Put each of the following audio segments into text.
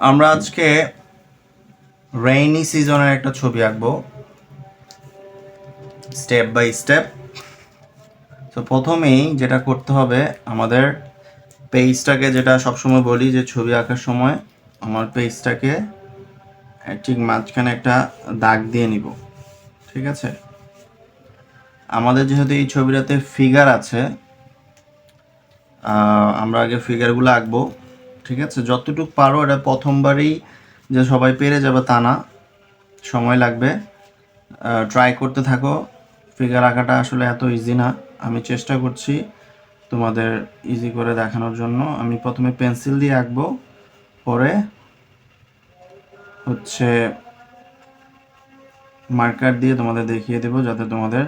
আমরা আজকে রেইনি সিজনের একটা ছবি আঁকবো স্টেপ বাই স্টেপ। তো প্রথমেই যেটা করতে হবে, আমাদের পেজটাকে, যেটা সবসময় বলি যে ছবি আঁকার সময় আমার পেজটাকে ঠিক মাঝখানে একটা দাগ দিয়ে নিব। ঠিক আছে, আমাদের যেহেতু এই ছবিটাতে ফিগার আছে, আমরা আগে ফিগারগুলো আঁকবো। ঠিক আছে, যতটুকু পারো, এটা প্রথমবারই যে সবাই পেরে যাবে তা না, সময় লাগবে। ট্রাই করতে থাকো। ফিগার আঁকাটা আসলে এত ইজি না, আমি চেষ্টা করছি তোমাদের ইজি করে দেখানোর জন্য। আমি প্রথমে পেন্সিল দিয়ে আঁকবো, পরে হচ্ছে মার্কার দিয়ে তোমাদের দেখিয়ে দেবো যাতে তোমাদের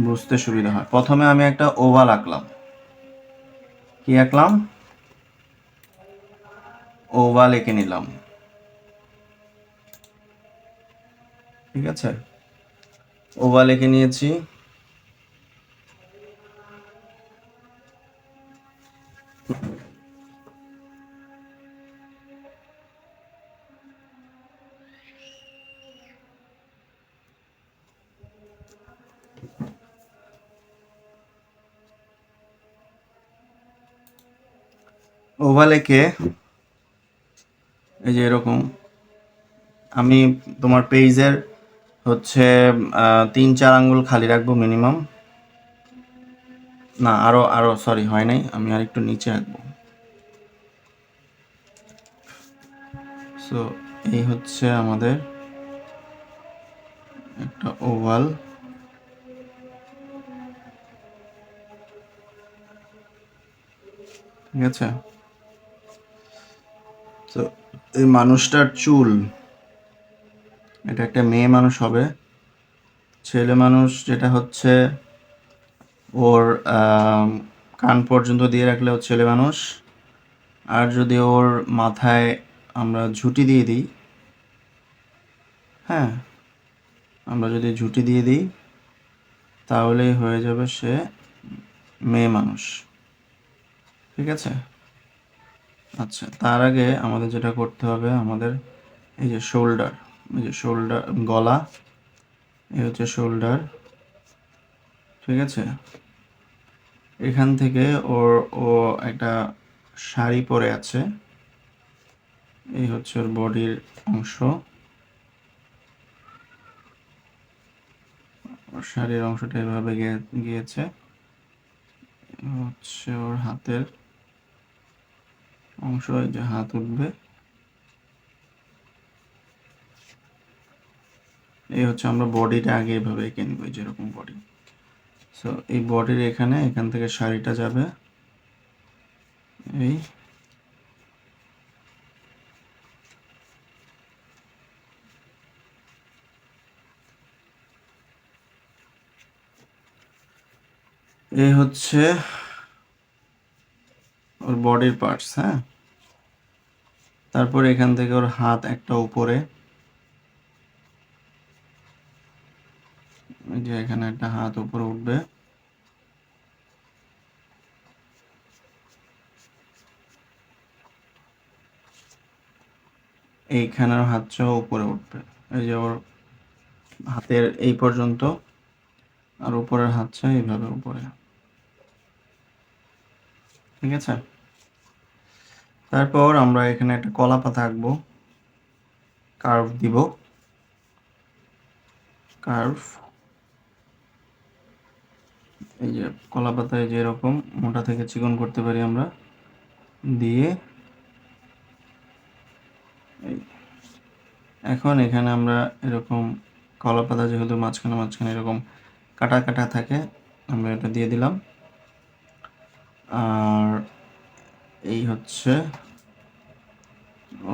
বুঝতে সুবিধা হয়। প্রথমে আমি একটা ওভাল আঁকলাম। কি আঁকলাম? ওভাল এঁকে নিলাম। ঠিক আছে, ওভাল এঁকে নিয়েছি। ওভাল এঁকে এই যে এরকম, আমি তোমার পেজের হচ্ছে 3-4 আঙ্গুল খালি রাখবো মিনিমাম। না, আরো আরো সরি, হয় নাই, আমি আর একটু নিচে আঁকবো। সো এই হচ্ছে আমাদের একটা ওভাল। ঠিক আছে, তো এই মানুষটার চুল, এটা একটা মেয়ে মানুষ হবে। ছেলে মানুষ যেটা হচ্ছে ওর কান পর্যন্ত দিয়ে রাখলে ও ছেলে মানুষ। আর যদি ওর মাথায় আমরা ঝুঁটি দিয়ে দিই, হ্যাঁ, আমরা যদি ঝুঁটি দিয়ে দিই তাহলেই হয়ে যাবে সে মেয়ে মানুষ। ঠিক আছে, আচ্ছা, তার আগে আমাদের যেটা করতে হবে, আমাদের এই যে শোল্ডার, এই যে শোল্ডার, গলা, এই হচ্ছে শোল্ডার। ঠিক আছে, এখান থেকে ও একটা শাড়ি পরে আছে, এই হচ্ছে ওর বডির অংশ। ওর শাড়ির অংশটা এভাবে গিয়েছে, হচ্ছে ওর হাতের অংশ, এই যে হাত উঠবে। এই হচ্ছে আমরা বডিটা আগে এভাবে এঁকে নিব, যেরকম বডি। সো এই বডির এখান থেকে শাড়িটা যাবে এই, এই হচ্ছে ওর বডির পার্টস। হ্যাঁ, তারপর এখান থেকে ওর হাত একটা উপরে, এই যে এখানে একটা হাত উপরে উঠবে। এইখানের হাতটাও উপরে উঠবে, এই যে ওর হাতের এই পর্যন্ত, আর উপরের হাতটা এইভাবে উপরে। ঠিক আছে, তারপর আমরা এখানে একটা কলা পাতা আঁকবো, কার্ভ দিব, কার্ভ। এই যে কলা পাতায় যে এরকম মোটা থেকে চিকন করতে পারি আমরা, দিয়ে এখন এখানে আমরা এরকম কলা পাতা যেহেতু মাঝখানে মাঝখানে এরকম কাটা কাটা থাকে, আমরা এটা দিয়ে দিলাম। আর এই হচ্ছে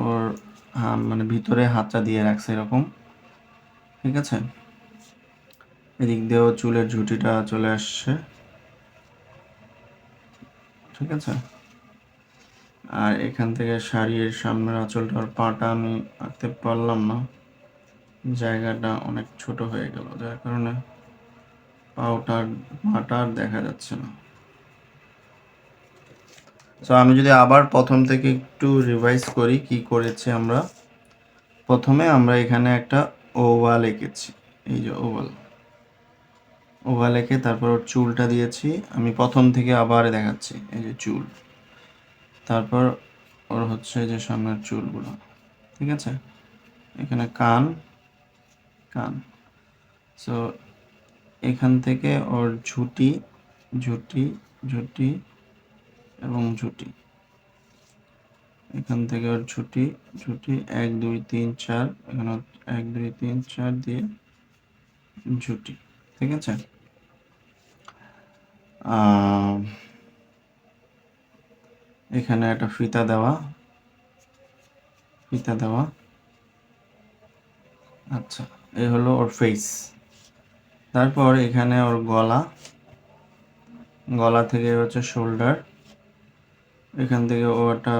ওর মানে ভিতরে হাতটা দিয়ে রাখছে এরকম। ঠিক আছে, এদিক দিয়েও চুলের ঝুঁটিটা চলে আসছে। ঠিক আছে, আর এখান থেকে শাড়ির সামনের আঁচলটার পাটা আমি আঁকতে পারলাম না, জায়গাটা অনেক ছোট হয়ে গেল, যার কারণে পাটা আর দেখা যাচ্ছে না। সো আমি যদি আবার প্রথম থেকে একটু রিভাইজ করি কি করেছি আমরা। প্রথমে আমরা এখানে একটা ওভাল এঁকেছি, এই যে ওভাল, ওভাল এঁকে তারপর ওর চুলটা দিয়েছি। আমি প্রথম থেকে আবার দেখাচ্ছি, এই যে চুল, তারপর ওর হচ্ছে যে সামনের চুলগুলো, ঠিক আছে। এখানে কান, কান। সো এখান থেকে ওর ঝুঁটি, ঝুঁটি, ঝুঁটি এবং ঝুঁটি। এখান থেকে ওর ঝুঁটি, ঝুঁটি 1 2 3 4, এখানে 1 2 3 4 দিয়ে ঝুঁটি, ঠিক আছে। এখানে একটা ফিতা দেওয়া, ফিতা দেওয়া। আচ্ছা, এই হলো ওর ফেস। তারপর এখানে ওর গলা, গলা থেকে হচ্ছে শোল্ডার, এখান থেকে ও একটা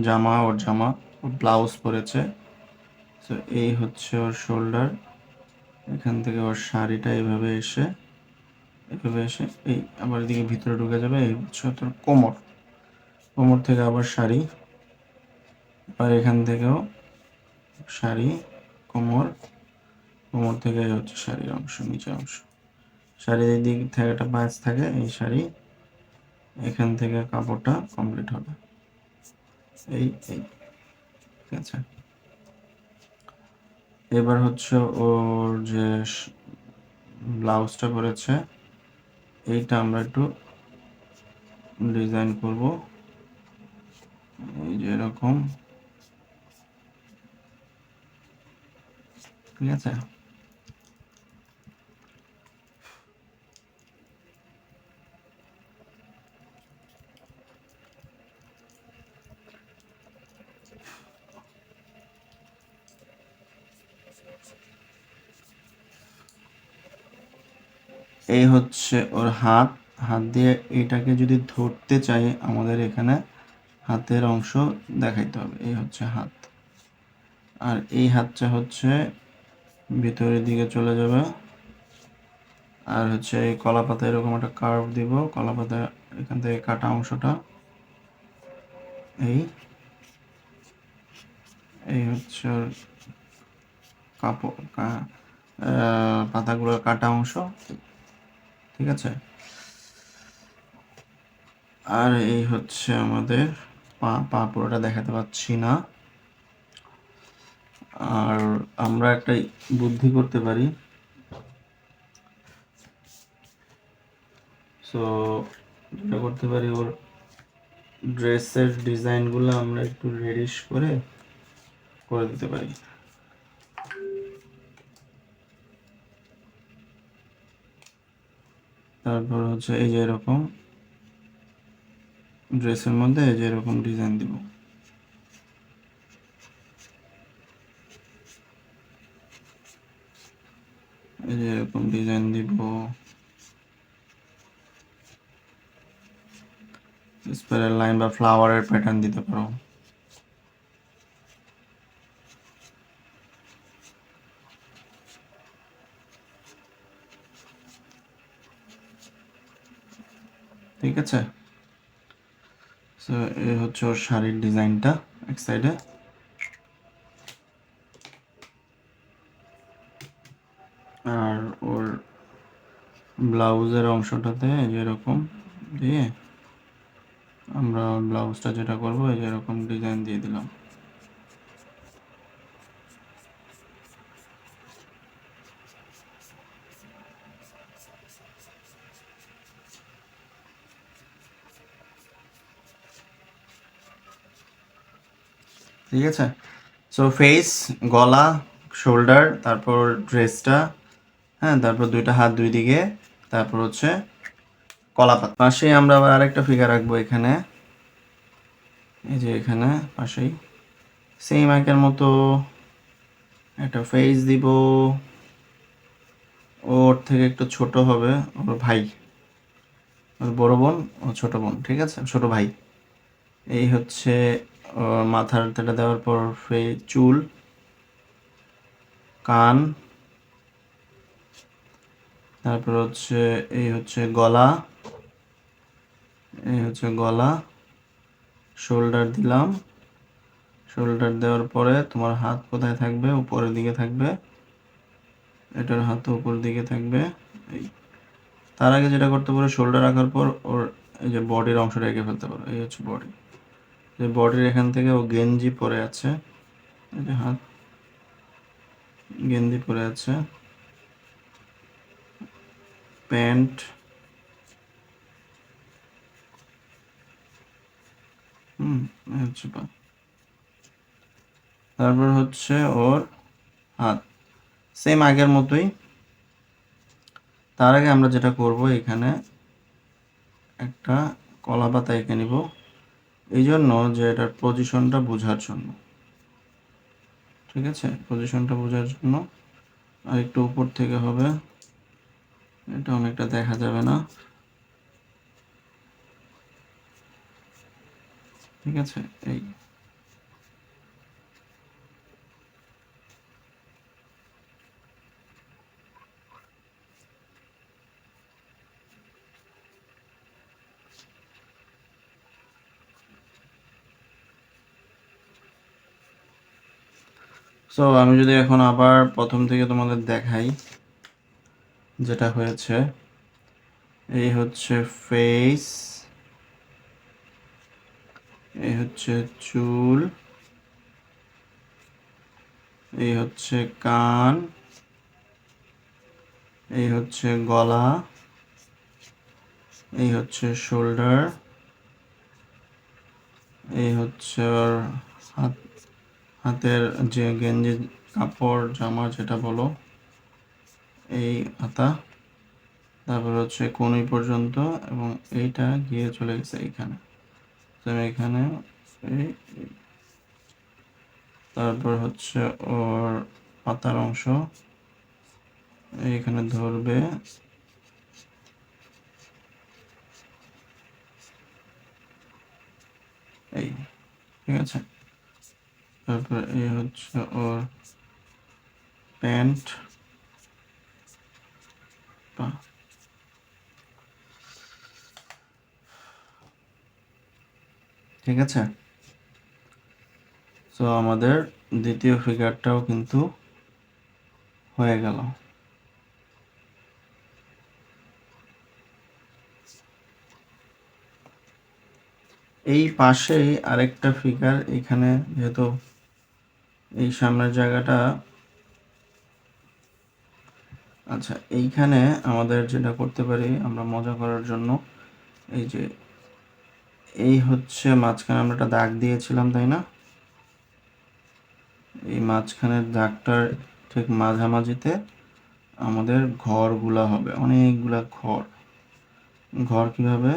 জামা, ওর জামা, ও ব্লাউজ পরেছে। তো এই হচ্ছে ওর শোল্ডার, এখান থেকে ওর শাড়িটা এইভাবে এসে, এভাবে এসে এই আবার এদিকে ভিতরে ঢুকে যাবে। এই হচ্ছে তোর কোমর, কোমর থেকে আবার শাড়ি, আর এখান থেকেও শাড়ি, কোমর, কোমর থেকে হচ্ছে শাড়ির অংশ, নিচের অংশ। শাড়ির দিক থেকে একটা প্যাচ থাকে, এই শাড়ি, এখান থেকে কাপড়টা কমপ্লিট হবে, এই এই, ঠিক আছে। এবার হচ্ছে ওর যে ব্লাউজটা করেছে, এইটা আমরা একটু ডিজাইন করব, এই যে এরকম, ঠিক আছে। এই হচ্ছে ওর হাত, হাত দিয়ে এটাকে যদি ধরতে চাই আমাদের এখানে হাতের অংশ দেখাইতে হবে, এই হচ্ছে হাত। আর এই হাতটা হচ্ছে ভিতরের দিকে চলে যাবে, আর হচ্ছে এই কলা পাতা এরকম একটা কার্ভ দিব, কলা পাতা এখান থেকে কাটা অংশটা, এই এই হচ্ছে ওর কাপড়, পাতাগুলোর কাটা অংশ, ঠিক আছে। আর এই হচ্ছে আমাদের পা, পা পুরোটা দেখাতে পাচ্ছি না। আর আমরা একটা বুদ্ধি করতে পারি, সো যেটা করতে পারি, ওর ড্রেসের ডিজাইনগুলো আমরা একটু রেডিশ করে করে দিতে পারি। তারপর হচ্ছে এই যে এরকম ড্রেসের মধ্যে এই যে এরকম ডিজাইন দিব, এই যে এরকম ডিজাইন দিব। স্পাইরাল লাইন বা ফ্লাওয়ারের প্যাটার্ন দিতে পারো। ঠিক আছে। সো এই হচ্ছে ওর শাড়ির ডিজাইনটা এক সাইডে। আর ওর ব্লাউজের অংশটাতে যেরকম দিয়ে আমরা ব্লাউজটা যেটা করবো এই যেরকম ডিজাইন দিয়ে দিলাম। ঠিক আছে। সো ফেস, গলা, শোল্ডার, তারপর ড্রেসটা, হ্যাঁ, তারপর দুইটা হাত দুই দিকে, তারপর হচ্ছে কলাপাতা। পাশে আমরা আবার আরেকটা ফিগার রাখবো এখানে, এই যে এখানে পাশেই সেম একের মতো একটা ফেস দিব। ওর থেকে একটু ছোট হবে ওর ভাই, ওর বড় বোন ও ছোট বোন, ঠিক আছে, ছোট ভাই। এই হচ্ছে ওর মাথার তেটা দেওয়ার পর চুল, কান, তারপর হচ্ছে এই হচ্ছে গলা, এই হচ্ছে গলা, শোল্ডার দিলাম। শোল্ডার দেওয়ার পরে তোমার হাত কোথায় থাকবে? উপরের দিকে থাকবে। এটার হাত উপরের দিকে থাকবে। এই তার আগে যেটা করতে পারো, শোল্ডার রাখার পর ওর এই যে বডির অংশটা এঁকে ফেলতে পারো। এই হচ্ছে বডি। যে বডির এখান থেকে ও গেঞ্জি পরে আছে, এই যে হাত গেঞ্জি পরে আছে, প্যান্ট, এই হচ্ছে পা। তারপর হচ্ছে ওর হাত, সেম আগের মতোই। তার আগে আমরা যেটা করব, এখানে একটা কলা পাতা এঁকে নিব, এই জন্য যে এটার পজিশনটা বোঝার জন্য। ঠিক আছে, পজিশনটা বোঝার জন্য। আর একটু উপর থেকে হবে, এটা অনেকটা দেখা যাবে না। ঠিক আছে, এই সো আমি যদি এখন আবার প্রথম থেকে তোমাদের দেখাই যেটা হয়েছে, এই হচ্ছে ফেস, এই হচ্ছে চুল, এই হচ্ছে কান, এই হচ্ছে গলা, এই হচ্ছে শোল্ডার, এই হচ্ছে ওর হাত, হাতের যে গেঞ্জি কাপড় জামা যেটা বলো, এই হাতা, তারপর হচ্ছে কনুই পর্যন্ত, এবং এইটা গিয়ে চলে গেছে এইখানে। এখানে এই, তারপর হচ্ছে ওর পাতার অংশ এইখানে ধরবে, এই, ঠিক আছে। তারপর এই হচ্ছে ওর প্যান্ট, পা। ঠিক আছে, সো আমাদের দ্বিতীয় ফিগারটাও কিন্তু হয়ে গেল। এই পাশেই আরেকটা ফিগার, এখানে যেহেতু এই সামনের জায়গাটা, আচ্ছা এইখানে আমাদের যেটা করতে পারি আমরা মজা করার জন্য, এই যে এই হচ্ছে মাঝখানে আমরা একটা দাগ দিয়েছিলাম, তাই না? এই মাঝখানের দাগটার ঠিক মাঝামাঝিতে আমাদের ঘরগুলা হবে, অনেকগুলা ঘর। ঘর কিভাবে?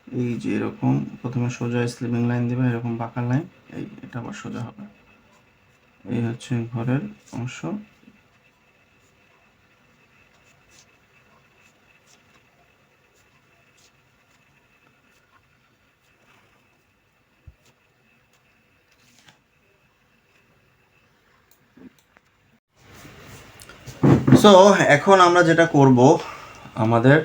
এই যে এরকম প্রথমে সোজা স্লিপিং লাইন দিবে, এরকম বাঁকা লাইন, এই এটা আবার সোজা হবে। এই হচ্ছে ঘরের অংশ। সো এখন আমরা যেটা করব, আমাদের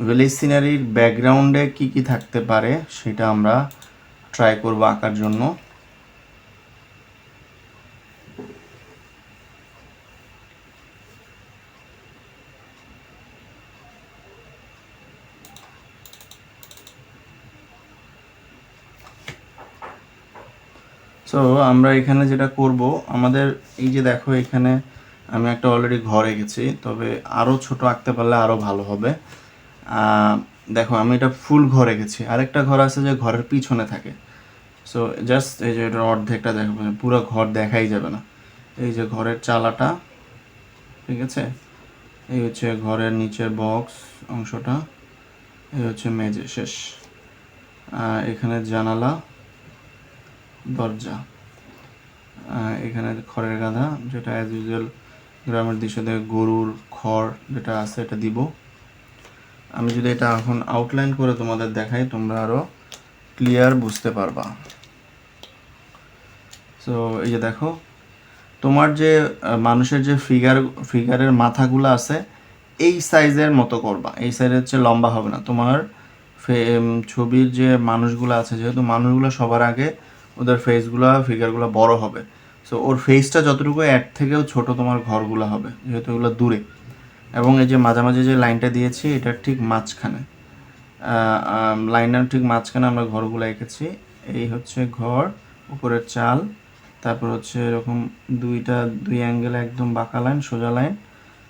ভিলেজ সিনারির ব্যাকগ্রাউন্ডে কি কি থাকতে পারে সেটা আমরা ট্রাই করব আঁকার জন্য। সো আমরা এখানে যেটা করব, আমাদের এই যে দেখো এখানে আমি একটা অলরেডি ঘর এঁকেছি, তবে আরও ছোট আঁকতে পারলে আরও ভালো হবে। দেখো আমি এটা ফুল ঘর এঁকেছি, আরেকটা ঘর আছে যে ঘরের পিছনে থাকে। সো জাস্ট এই যে এটার অর্ধেকটা দেখো, পুরো ঘর দেখাই যাবে না। এই যে ঘরের চালাটা, ঠিক আছে, এই হচ্ছে ঘরের নিচের বক্স অংশটা, এই হচ্ছে মেঝে শেষ। এখানে জানালা, দরজা, এখানে খড়ের গাদা, যেটা অ্যাজ ইউজুয়াল গ্রামের দৃশ্য থেকে গরুর খড় যেটা আছে এটা দিব। আমি যদি এটা এখন আউটলাইন করে তোমাদের দেখাই, তোমরা আরও ক্লিয়ার বুঝতে পারবা। সো এই যে দেখো, তোমার যে মানুষের যে ফিগারের মাথাগুলো আছে এই সাইজের মতো করবা, এই সাইজের চেয়ে লম্বা হবে না। তোমার ছবির যে মানুষগুলো আছে, যেহেতু মানুষগুলো সবার আগে ওদের ফেসগুলো ফিগারগুলো বড় হবে, সো ওর ফেসটা যতটুকু এর থেকেও ছোট তোমার ঘরগুলো হবে, যেহেতু এগুলো দূরে। এবং এই যে মাঝামাঝি যে লাইনটা দিয়েছি এটার ঠিক মাঝখানে, লাইনের ঠিক মাঝখানে আমরা ঘরগুলো এঁকেছি। এই হচ্ছে ঘর, উপরের চাল, তারপর হচ্ছে এরকম দুই অ্যাঙ্গেলে একদম বাঁকা লাইন, সোজা লাইন,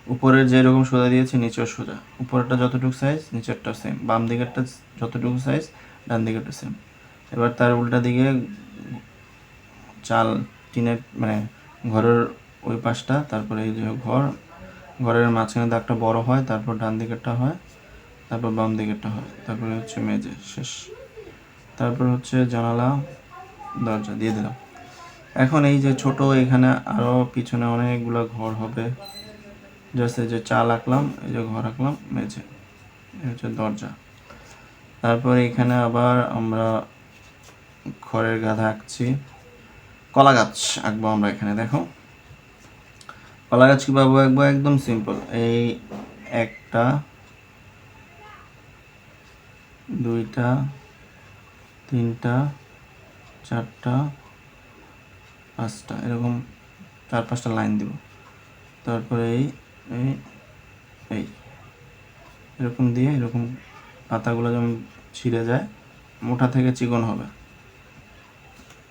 উপরের যেরকম সোজা দিয়েছি নিচেও সোজা, উপরেরটা যতটুকু সাইজ নিচেরটা সেম, বাম দিকেরটা যতটুকু সাইজ ডান দিকেরটা সেম। এবার তার উল্টা দিকে চাল, টিনের মানে ঘরের ওই পাশটা, তারপরে এই যে ঘরের মাঝখানে দাগটা বড় হয়, তারপর ডান দিকেরটা হয়, তারপর বাম দিকেরটা হয়, তারপরে হচ্ছে মেঝে শেষ, তারপর হচ্ছে জানালা দরজা দিয়ে দিলাম। এখন এই যে ছোট, এখানে আরও পিছনে অনেকগুলো ঘর হবে, জাস্ট এই যে চাল আঁকলাম, এই যে ঘর আঁকলাম, মেঝে, এই হচ্ছে দরজা। তারপর এখানে আবার আমরা খড়ের গাদা আঁকছি, কলা গাছ আঁকবো আমরা এখানে। দেখো কলা গাছ কীভাবে আঁকবো, একদম সিম্পল। এই একটা, দুইটা, তিনটা, চারটা, পাঁচটা, এরকম 4-5টা লাইন দিব। তারপরে এই এই এই এরকম দিয়ে, এরকম পাতাগুলো যেমন ছিঁড়ে যায়, মোটা থেকে চিকন হবে,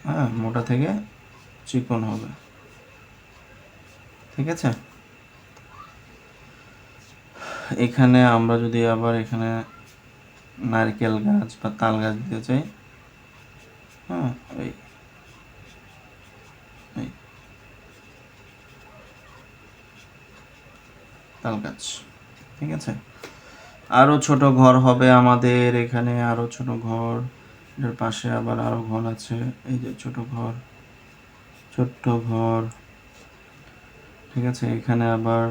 হ্যাঁ মোটা থেকে চিকন হবে, ঠিক আছে। এখানে আমরা যদি আবার এখানে নারকেল গাছ বা তাল গাছ দিতে চাই, হ্যাঁ এই এই তাল গাছ, ঠিক আছে। আরও ছোট ঘর হবে আমাদের এখানে, আরও ছোট ঘর, এর পাশে আবার আরও ঘর আছে, এই যে ছোট্ট ঘর, ঠিক আছে। এখানে আবার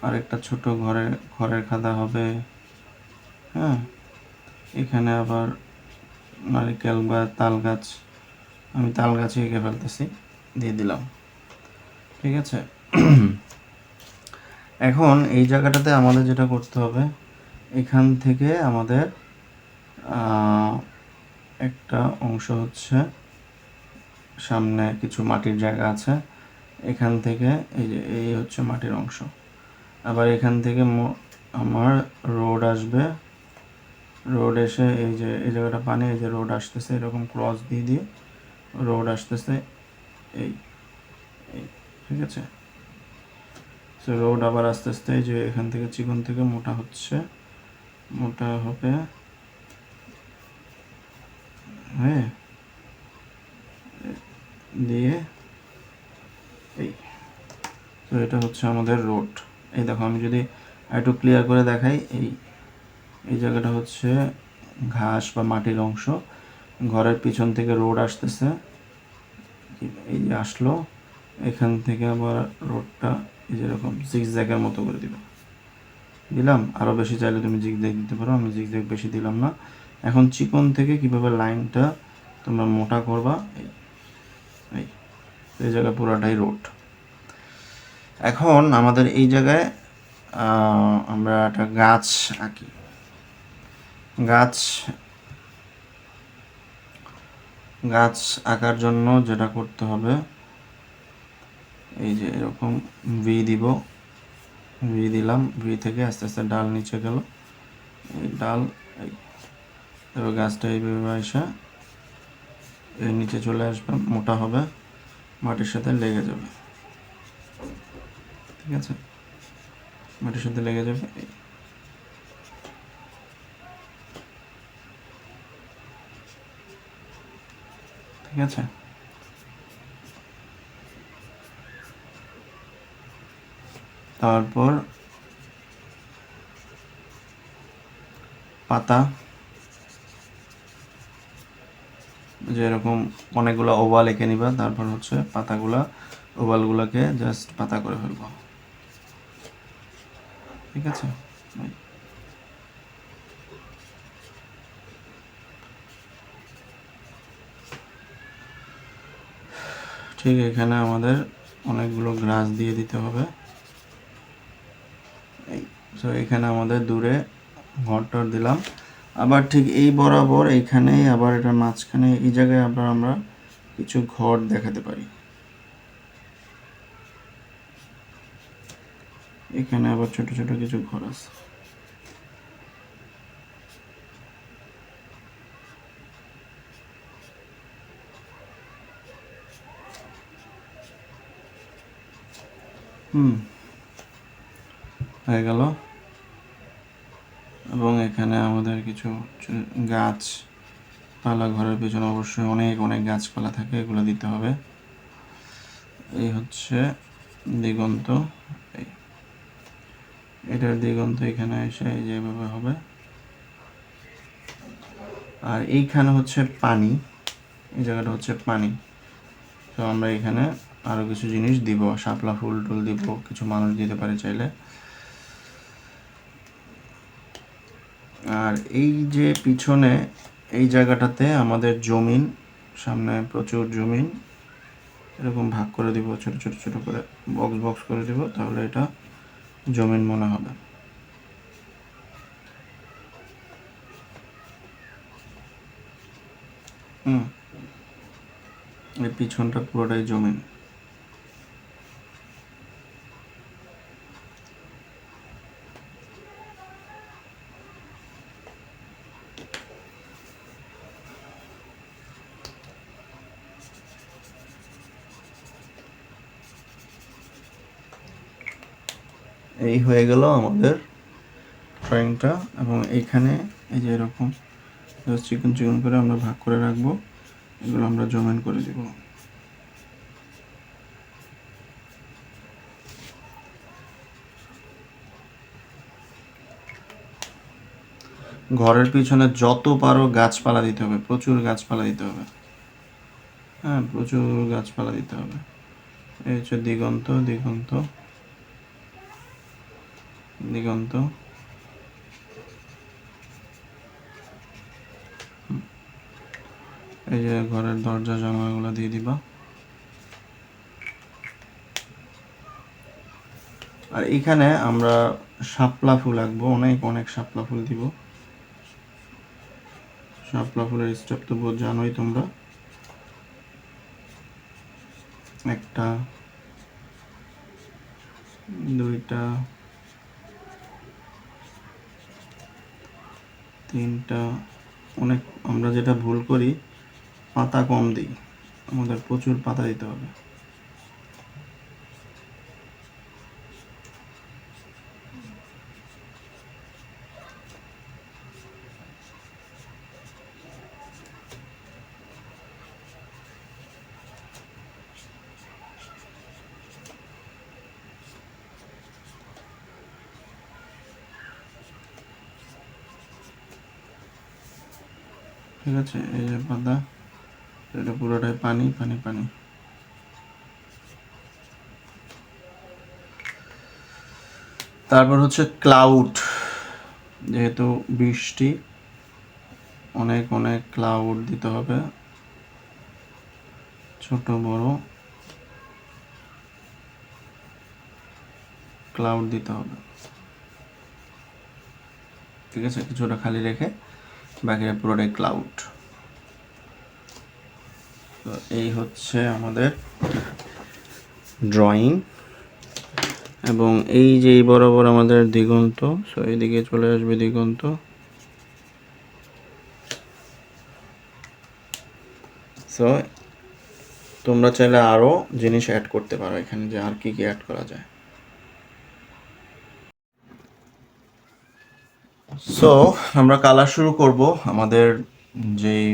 আরেকটা ছোট ঘরের খাদা হবে, হ্যাঁ। এখানে আবার নারকেল বা তাল গাছ, আমি তাল গাছে এঁকে ফেলতেছি, দিয়ে দিলাম, ঠিক আছে। এখন এই জায়গাটাতে আমাদের যেটা করতে হবে, এখান থেকে আমাদের একটা অংশ হচ্ছে সামনে কিছু মাটির জায়গা আছে, এখান থেকে এই হচ্ছে মাটির অংশ। আবার এখান থেকে আমার রোড আসবে, রোড এসে এই জায়গাটা পানি, এই যে রোড আসতেছে, এরকম ক্রস দিয়ে রোড আসতেছে, এই ঠিক আছে। সো রোড আবার আস্তে আস্তে যে এখান থেকে চিকন থেকে মোটা হচ্ছে, মোটা হবে, হ্যাঁ দিয়ে এই, তো এটা হচ্ছে আমাদের রোড। এই দেখো আমি যদি একটু ক্লিয়ার করে দেখাই, এই জায়গাটা হচ্ছে ঘাস বা মাটির অংশ, ঘরের পিছন থেকে রোড আসতেছে, এই যে আসলো, এখান থেকে আবার রোডটা এই যেরকম জিগজ্যাগের মতো করে দিলাম। আরও বেশি চাইলে তুমি জিগজ্যাগ দিতে পারো, আমি জিগজ্যাগ বেশি দিলাম না। এখন চিকন থেকে কিভাবে লাইনটা তোমরা মোটা করবা, এই জায়গায় পুরাটাই রোড। এখন আমাদের এই জায়গায় আমরা একটা গাছ আঁকি। গাছ আঁকার জন্য যেটা করতে হবে, এই যে এরকম ভি দিলাম, ভি থেকে আস্তে আস্তে ডাল নিচে গেল, এই ডাল, এবার গাছটা এইভাবে আসা এর নিচে চলে আসবে, মোটা হবে, মাটির সাথে লেগে যাবে, ঠিক আছে, মাটির সাথে লেগে যাবে, ঠিক আছে। তারপর পাতা, যে এরকম অনেকগুলো ওভাল এঁকে নিবা, তারপর হচ্ছে ওভালগুলোকে জাস্ট পাতা করে ফেলবো, ঠিক আছে। ঠিক এখানে আমাদের অনেকগুলো গ্রাস দিয়ে দিতে হবে, এই সো এখানে আমাদের দূরে ঘরটর দিলাম। আবার ঠিক এই বরাবর এইখানেই আবার এটা মাঝখানে এই জায়গায় আবার আমরা কিছু ঘর দেখাতে পারি। এখানে আবার ছোট ছোট কিছু ঘর আছে। হয়ে গেল। এবং এখানে আমাদের কিছু গাছ পালা, ঘরের পেছনে অবশ্যই অনেক অনেক গাছপালা থাকে, এগুলো দিতে হবে। এই হচ্ছে দিগন্ত, এটার দিগন্ত এখানে এসে এই যেভাবে হবে। আর এইখানে হচ্ছে পানি, এই জায়গাটা হচ্ছে পানি। তো আমরা এখানে আরও কিছু জিনিস দিব, শাপলা ফুল টুল দিব, কিছু মানুষ দিতে পারে চাইলে। আর এই যে পিছনে এই জায়গাটাতে আমাদের জমিন, সামনে প্রচুর জমিন, এরকম ভাগ করে দিব, ছোট ছোট ছোট করে বক্স বক্স করে দিব, তাহলে এটা জমিন মনে হবে। এই পিছনটা পুরোটাই জমিন। এই হয়ে গেল আমাদের ড্রয়িংটা। এবং এইখানে এই যে এরকম চিকন চিকন করে আমরা ভাগ করে রাখবো, এগুলো আমরা জয়েন করে দিব। ঘরের পিছনে যত পারো গাছপালা দিতে হবে, প্রচুর গাছপালা দিতে হবে। হ্যাঁ, প্রচুর গাছপালা দিতে হবে। এই হচ্ছে দিগন্ত, দিগন্ত, দিগন্ত। এই যে ঘরের দরজা জানালাগুলো দিয়ে দিবা। আর এখানে আমরা শাপলা ফুল আঁকবো, অনেক অনেক শাপলা ফুল দিব। শাপলা ফুলের স্টেপ তো জানোই তোমরা। একটা, দুইটা, তিনটা। অনেক, আমরা যেটা ভুল করি পাতা কম দিই, আমাদের প্রচুর পাতা দিতে হবে। ঠিক আছে, এই যে পাতা, এটা পুরোটাই পানি পানি পানি। তারপর হচ্ছে ক্লাউড, যেহেতু বৃষ্টি, অনেক অনেক ক্লাউড দিতে হবে, ছোট বড় ক্লাউড দিতে হবে। ঠিক আছে, কিছুটা খালি রেখে বাকিটা পুরোটাই ক্লাউড। তো এই হচ্ছে আমাদের ড্রয়িং। এবং এই যে বরাবর আমাদের দিগন্ত, সো এইদিকে চলে আসবে দিগন্ত। সো তোমরা চাইলে আরও জিনিস অ্যাড করতে পারো এখানে, যে আর কি কি অ্যাড করা যায়। সো আমরা কালার শুরু করব আমাদের যেই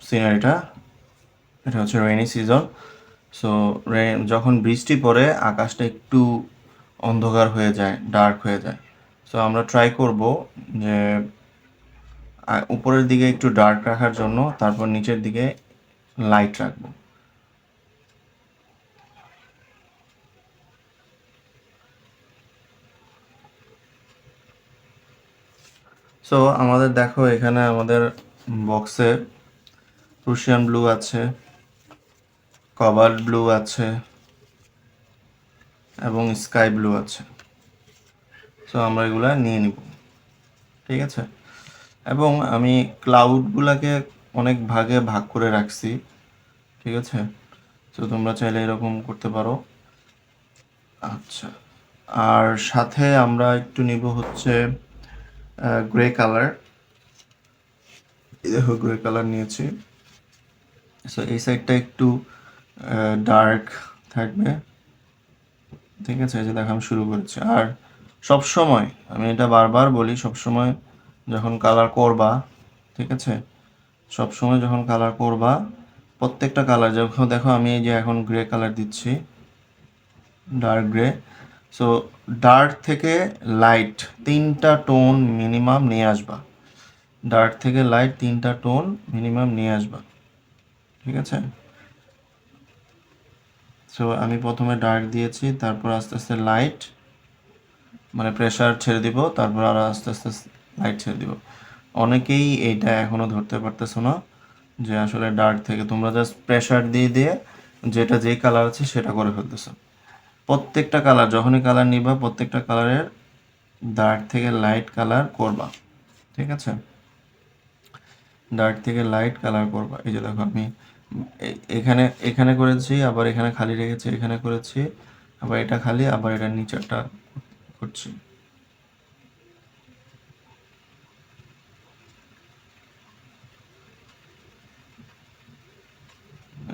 সিনারিটা, এটা হচ্ছে রেইনি সিজন। সো যখন বৃষ্টি পড়ে আকাশটা একটু অন্ধকার হয়ে যায়, ডার্ক হয়ে যায়। সো আমরা ট্রাই করব যে উপরের দিকে একটু ডার্ক রাখার জন্য, তারপর নিচের দিকে লাইট রাখবো। সো আমাদের দেখো এখানে আমাদের বক্সে প্রুশিয়ান ব্লু আছে, কবাল্ট ব্লু আছে এবং স্কাই ব্লু আছে। সো আমরা এগুলা নিয়ে নিব। ঠিক আছে? এবং আমি ক্লাউডগুলাকে অনেক ভাগে ভাগ করে রাখছি। ঠিক আছে? তো তোমরা চাইলে এরকম করতে পারো। আচ্ছা, আর সাথে আমরা একটু নিব হচ্ছে গ্রে কালার। দেখো গ্রে কালার নিয়েছি। সো এই সাইডটা একটু ডার্ক থাকবে। ঠিক আছে, এই যে দেখো আমি শুরু করেছি। আর সব সময় আমি এটা বারবার বলি, সব সময় যখন কালার করবা, ঠিক আছে, সব সময় যখন কালার করবা, প্রত্যেকটা কালার যখন দেখো আমি এই যে এখন গ্রে কালার দিচ্ছি, ডার্ক গ্রে। সো ডার্ক থেকে লাইট 3টা টোন মিনিমাম নিয়ে আসবা। ডার্ক থেকে লাইট 3টা টোন মিনিমাম নিয়ে আসবা। ঠিক আছে? সো আমি প্রথমে ডার্ক দিয়েছি, তারপর আস্তে আস্তে লাইট, মানে প্রেসার ছেড়ে দিব, তারপর আরো আস্তে আস্তে লাইট ছেড়ে দিব। অনেকেই এইটা এখনো ধরতে পারতেছো না যে আসলে ডার্ক থেকে তোমরা জাস্ট প্রেসার দিয়ে দিয়ে যেটা যেই কালার আছে সেটা করে ফেলতেছো। প্রত্যেকটা কালার যখনই কালার নিবা, প্রত্যেকটা কালারের ডার্ক থেকে লাইট কালার করবা। ঠিক আছে? ডার্ক থেকে লাইট কালার করবা। এই যে দেখো আমি এখানে এখানে করেছি, আবার এখানে খালি রেখেছি, এখানে করেছি, আবার এটা খালি, আবার এটা নিচেরটা করছি।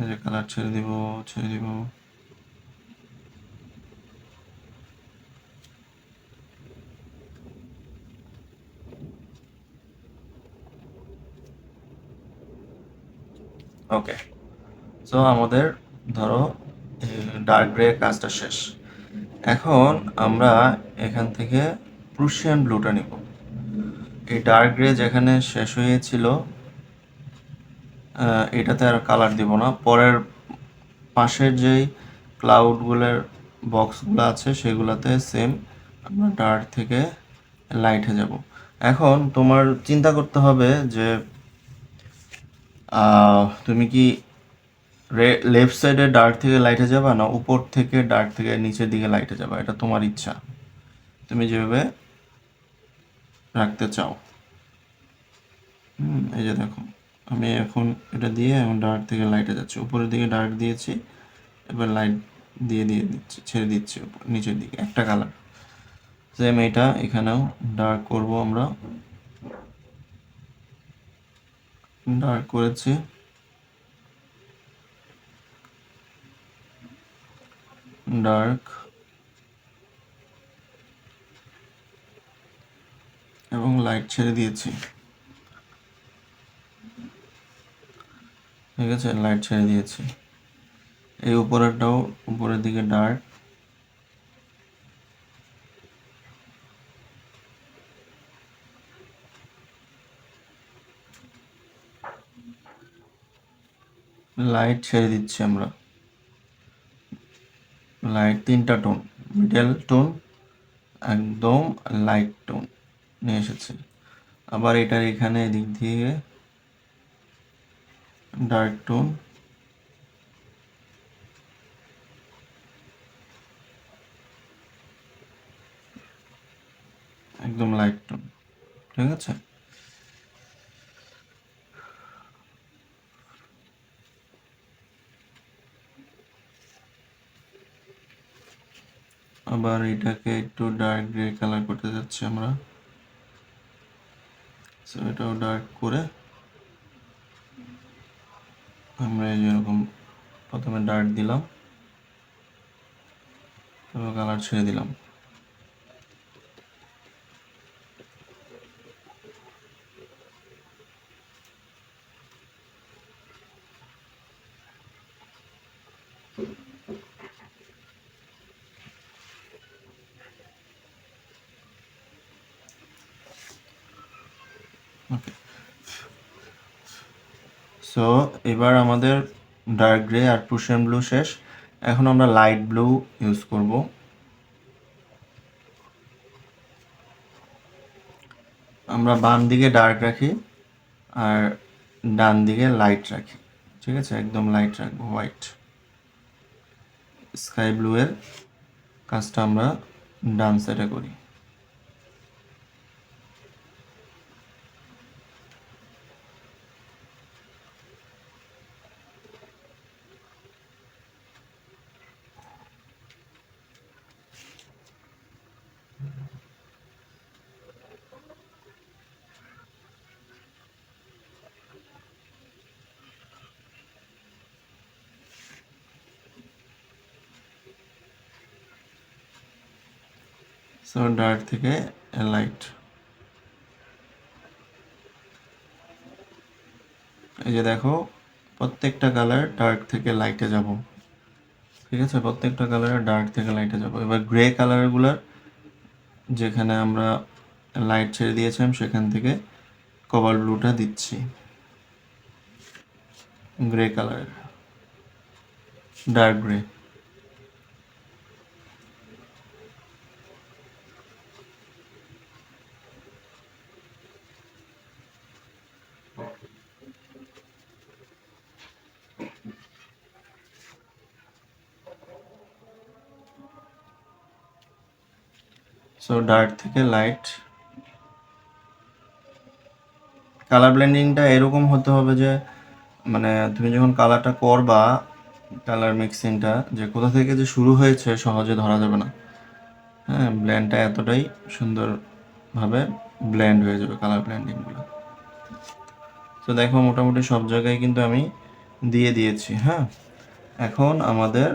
এই যে কালার ছেড়ে দিব, ছেড়ে দিব। ওকে, সো আমাদের ধরো ডার্ক গ্রে কাজটা শেষ। এখন আমরা এখান থেকে প্রুশিয়ান ব্লুটা নিব। এই ডার্ক গ্রে যেখানে শেষ হয়েছিল, এটাতে আর কালার দিব না। পরের পাশের যেই ক্লাউডগুলোর বক্সগুলো আছে সেগুলোতে সেম আমরা ডার্ক থেকে লাইটে যাব। এখন তোমার চিন্তা করতে হবে যে তুমি কি লেফট সাইডে ডার্ক থেকে লাইটে যাবা, না উপর থেকে ডার্ক থেকে নিচের দিকে লাইটে যাবা? এটা তোমার ইচ্ছা, তুমি যেভাবে রাখতে চাও। এই যে দেখো আমি এখন এটা দিয়ে এখন ডার্ক থেকে লাইটে যাচ্ছি, উপরের দিকে ডার্ক দিয়েছি, এবার লাইট দিয়ে দিয়ে দিচ্ছি, ছেড়ে দিচ্ছি নিচের দিকে একটা কালার। সেম এটা এখানেও ডার্ক করব আমরা, ডার্ক করেছি, ডার্ক এবং লাইট ছেড়ে দিয়েছি। ঠিক আছে, লাইট ছেড়ে দিয়েছি। এই উপরেরটাও উপরের দিকে ডার্ক, লাইট ছেড়ে দিচ্ছি আমরা। লাইট 3টা টোন, মিডল টোন, একদম লাইট টোন নিয়ে এসেছি। আবার এটার এখানে এদিক দিয়ে ডার্ক টোন, একদম লাইট টোন। ঠিক আছে, আবার এটাকে একটু ডার্ক গ্রে কালার করতে যাচ্ছি আমরা। সো এটাও ডার্ক করে আমরা এই যেরকম প্রথমে ডার্ক দিলাম, তারপর কালার ছেড়ে দিলাম। ওকে, সো এবার আমাদের ডার্ক গ্রে আর প্রুশিয়ান ব্লু শেষ। এখন আমরা লাইট ব্লু ইউজ করব। আমরা বাম দিকে ডার্ক রাখি আর ডান দিকে লাইট রাখি। ঠিক আছে, একদম লাইট রাখবো, হোয়াইট। স্কাই ব্লু এর কাজটা আমরা ডান সাইডে করি। সো ডার্ক থেকে লাইট, এই যে দেখো প্রত্যেকটা কালার ডার্ক থেকে লাইটে যাব, ঠিক আছে, প্রত্যেকটা কালারের ডার্ক থেকে লাইটে যাব। এবার গ্রে কালারগুলোর যেখানে আমরা লাইট ছেড়ে দিয়েছিলাম সেখান থেকে কোবাল্ট ব্লুটা দিচ্ছি, গ্রে কালারের, ডার্ক গ্রে। সো ডার্ক থেকে লাইট। কালার ব্লেন্ডিংটা এরকম হতে হবে যে মানে তুমি যখন কালারটা করবা, কালার মিক্সিংটা যে কোথা থেকে যে শুরু হয়েছে সহজে ধরা যাবে না। হ্যাঁ, ব্লেন্ডটা এতটাই সুন্দরভাবে ব্লেন্ড হয়ে যাবে কালার ব্লেন্ডিংগুলো। তো দেখো মোটামুটি সব জায়গায় কিন্তু আমি দিয়ে দিয়েছি। হ্যাঁ, এখন আমাদের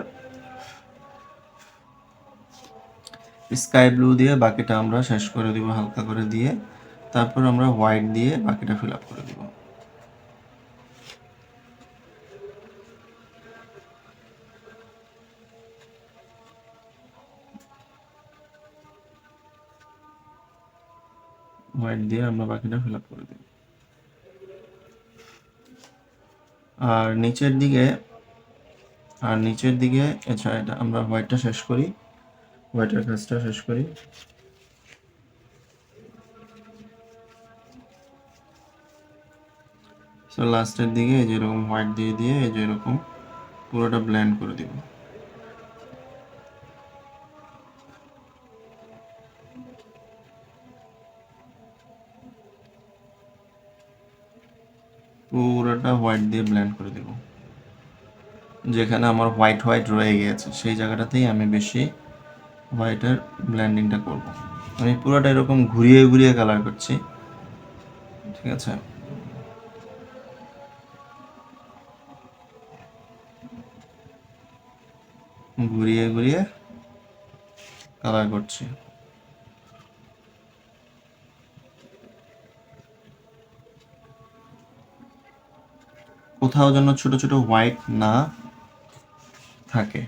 স্কাই ব্লু দিয়ে বাকিটা আমরা শেষ করে দিব, হালকা করে দিয়ে, তারপর আমরা হোয়াইট দিয়ে বাকিটা ফিল আপ করে দিব। হোয়াইট দিয়ে আমরা বাকিটা ফিল আপ করে দিব। আর নিচের দিকে আচ্ছা, এটা আমরা হোয়াইটটা শেষ করি, হোয়াইটের কাজটা শেষ করি। সো লাস্টের দিকে এই যেরকম হোয়াইট দিয়ে দিয়ে এই যেরকম পুরোটা ব্লেন্ড করে দিব। পুরোটা হোয়াইট দিয়ে ব্লেন্ড করে দিব। যেখানে আমার হোয়াইট হোয়াইট রয়ে গিয়েছে সেই জায়গাটাতেই আমি বেশি হোয়াইটের ব্লেন্ডিংটা করব। আমি পুরোটা এরকম ঘুরিয়ে ঘুরিয়ে কালার করছি, ঠিক আছে। ঘুরিয়ে ঘুরিয়ে কালার করছি। কোথাও যেন ছোট ছোট হোয়াইট না থাকে।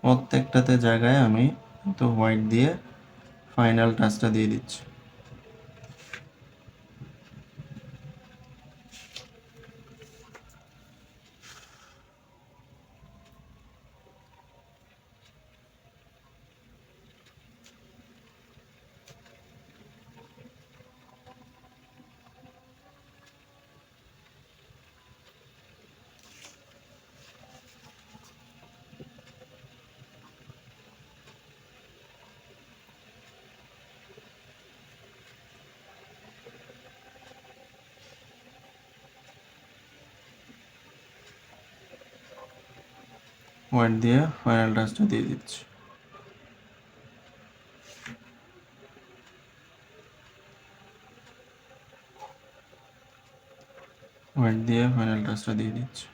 প্রত্যেকটাতে জায়গায় আমি তো হোয়াইট দিয়ে ফাইনাল টাচটা দিয়ে দিচ্ছি। হোয়াইট দিয়ে ফাইনাল টাচটা দিয়ে দিচ্ছি। হোয়াইট দিয়ে ফাইনাল টাচটা দিয়ে দিচ্ছি।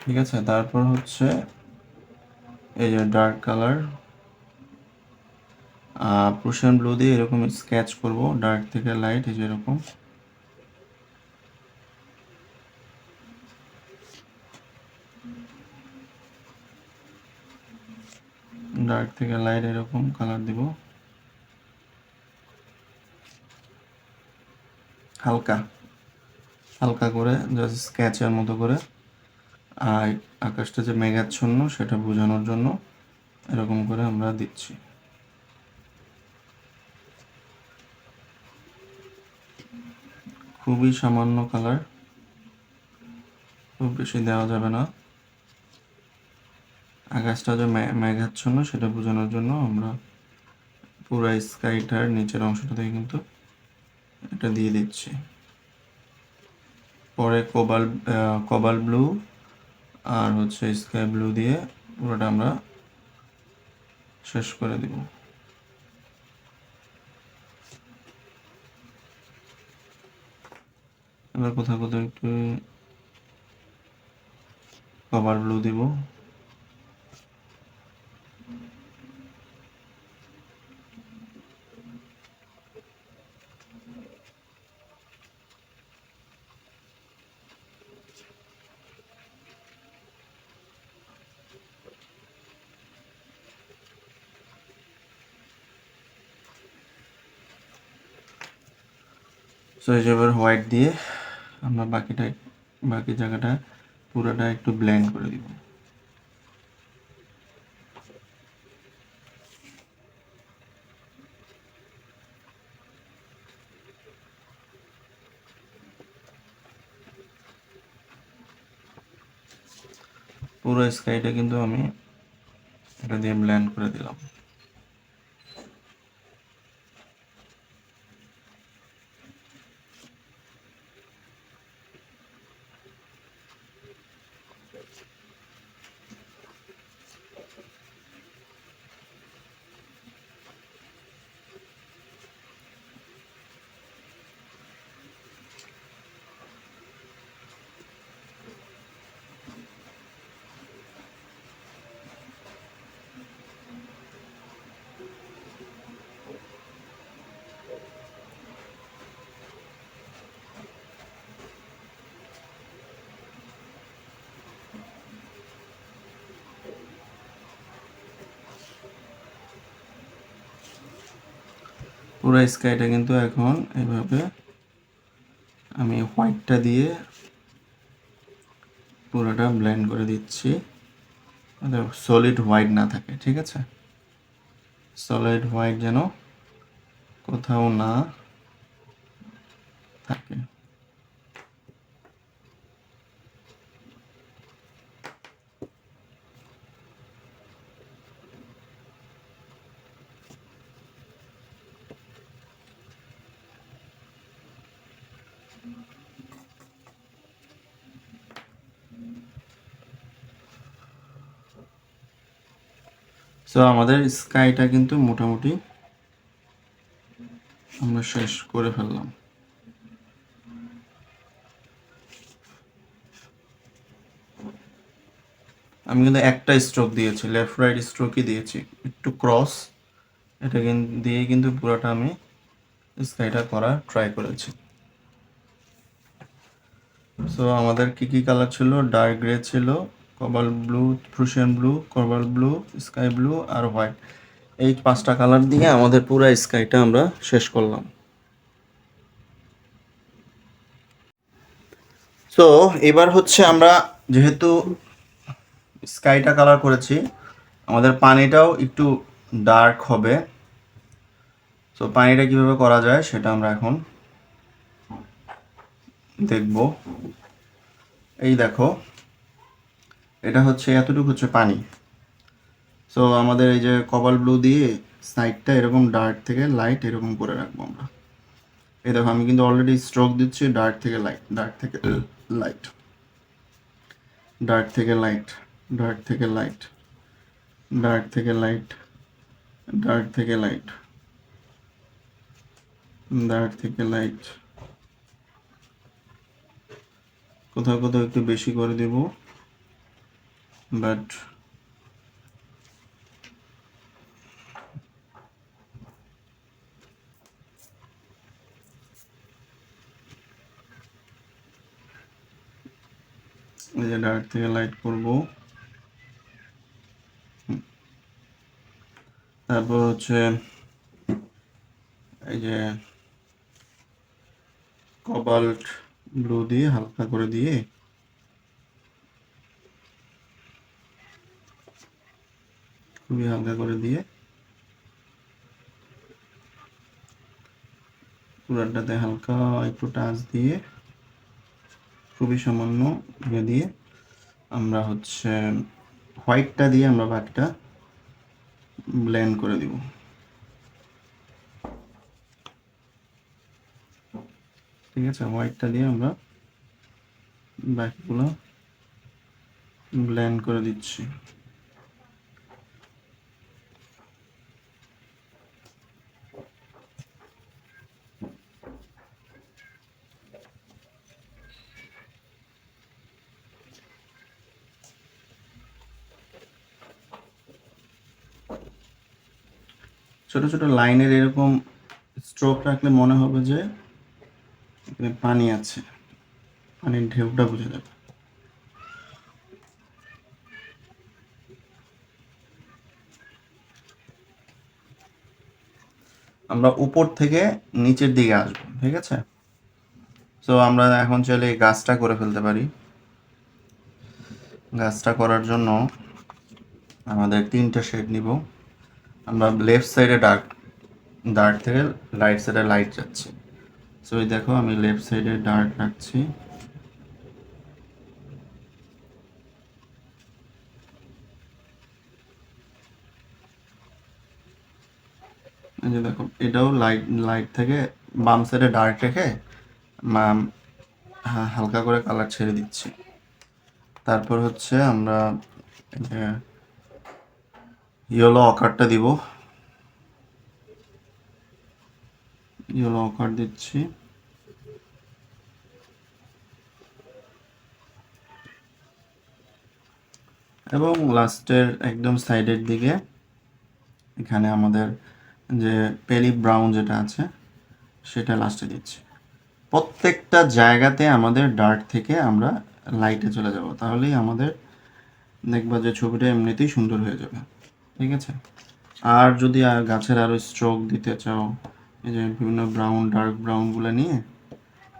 ঠিক আছে, তারপর হচ্ছে এই যে ডার্ক কালার প্রুশিয়ান ব্লু দিয়ে এরকম স্কেচ করব, ডার্ক থেকে লাইট, এই যে এরকম। ডার্ক থেকে লাইট এরকম কালার দিব, হালকা হালকা করে জাস্ট স্কেচের মতো করে। আর আকাশটা যে মেঘাচ্ছন্ন সেটা বোঝানোর জন্য এরকম করে আমরা দিচ্ছি। খুবই সামান্য কালার, খুব বেশি দেওয়া যাবে না। আকাশটা যে মেঘাচ্ছন্ন সেটা বোঝানোর জন্য আমরা পুরো স্কাইটার নিচের অংশটা থেকে কিন্তু এটা দিয়ে দিচ্ছি। পরে কোবাল ব্লু আর হচ্ছে স্কাই ব্লু দিয়ে পুরোটা আমরা শেষ করে দিব। এবার কোথাও কোথাও একটু কোবাল ব্লু দিব। সো এই যে এবার হোয়াইট দিয়ে আমরা বাকি জায়গাটা পুরোটা একটু ব্লেন্ড করে দিব। পুরো স্কাইটা কিন্তু আমি এটা দিয়ে ব্লেন্ড করে দিলাম। পুরো স্কাইটা কিন্তু এখন এইভাবে আমি হোয়াইটটা দিয়ে পুরোটা ব্লেন্ড করে দিচ্ছি, সলিড হোয়াইট না থাকে, ঠিক আছে? সলিড হোয়াইট যেন কোথাও না থাকে। সো আমাদের স্কাইটা কিন্তু মোটামুটি আমরা শেষ করে ফেললাম। আমি কিন্তু একটা স্ট্রোক দিয়েছি, লেফট রাইট স্ট্রোকই দিয়েছি, একটু ক্রস এটা দিয়ে কিন্তু পুরোটা আমি স্কাইটা করা ট্রাই করেছি। সো আমাদের কি কালার ছিল? ডার্ক গ্রে ছিল, cobalt blue, Prussian blue, cobalt blue, sky blue আর হোয়াইট। এই 5টা কালার দিয়ে আমাদের পুরো স্কাইটা আমরা শেষ করলাম। সো এবার হচ্ছে আমরা যেহেতু স্কাইটা কালার করেছি, আমাদের পানিটাও একটু ডার্ক হবে। সো পানিটা কিভাবে করা যায় সেটা আমরা এখন দেখব। এই দেখো, এটা হচ্ছে এতটুকু হচ্ছে পানি। সো আমাদের এই যে কপাল ব্লু দিয়ে সাইডটা এরকম ডার্ক থেকে লাইট এরকম করে রাখবো আমরা। এই দেখো আমি কিন্তু অলরেডি স্ট্রোক দিচ্ছি ডার্ক থেকে লাইট, ডার্ক থেকে লাইট, ডার্ক থেকে লাইট, ডার্ক থেকে লাইট, ডার্ক থেকে লাইট, ডার্ক থেকে লাইট, ডার্ক থেকে লাইট। কোথাও কোথাও একটু বেশি করে দেব, বাট এই যে ডার্ক থেকে লাইট করব। তারপর হচ্ছে এই যে কবাল্ট ব্লু দিয়ে হালকা করে দিয়ে খুবই হালকা করে দিয়ে পুরাটাতে হালকা একটু টাচ দিয়ে খুবই সামান্য ইয়ে দিয়ে আমরা হচ্ছে হোয়াইটটা দিয়ে আমরা বাকিটা ব্লেন্ড করে দিব। ঠিক আছে, হোয়াইটটা দিয়ে আমরা বাকিগুলো ব্লেন্ড করে দিচ্ছি। ছোট ছোট লাইনের এরকম স্ট্রোক রাখলে মনে হবে যে এখানে পানি আছে, পানির ঢেউটা বোঝা যাবে। আমরা উপর থেকে নিচের দিকে আসবো, ঠিক আছে? তো আমরা এখন চাইলে এই গাছটা করে ফেলতে পারি। গাছটা করার জন্য আমাদের 3টা শেড নিব। আমরা লেফট সাইডে ডার্ক, ডার্ক থেকে রাইট সাইডে লাইট যাচ্ছে। সো এই দেখো আমি লেফট সাইডে ডার্ক রাখছি। এই যে দেখো এটাও লাইট, লাইট থেকে বাম সাইডে ডার্ক রেখে হালকা করে কালার ছেড়ে দিচ্ছি। তারপর হচ্ছে আমরা ইয়েলো অকারটা দিব, ইয়েলো অকার দিচ্ছি। এবং লাস্টের একদম সাইডের দিকে এখানে আমাদের যে পেলি ব্রাউন যেটা আছে সেটা লাস্টে দিচ্ছি। প্রত্যেকটা জায়গাতে আমাদের ডার্ক থেকে আমরা লাইটে চলে যাব, তাহলেই আমাদের দেখবা যে ছবিটা এমনিতেই সুন্দর হয়ে যাবে, ঠিক আছে? আর যদি গাছের আরও স্ট্রোক দিতে চাও, এই যে বিভিন্ন ব্রাউন, ডার্ক ব্রাউনগুলো নিয়ে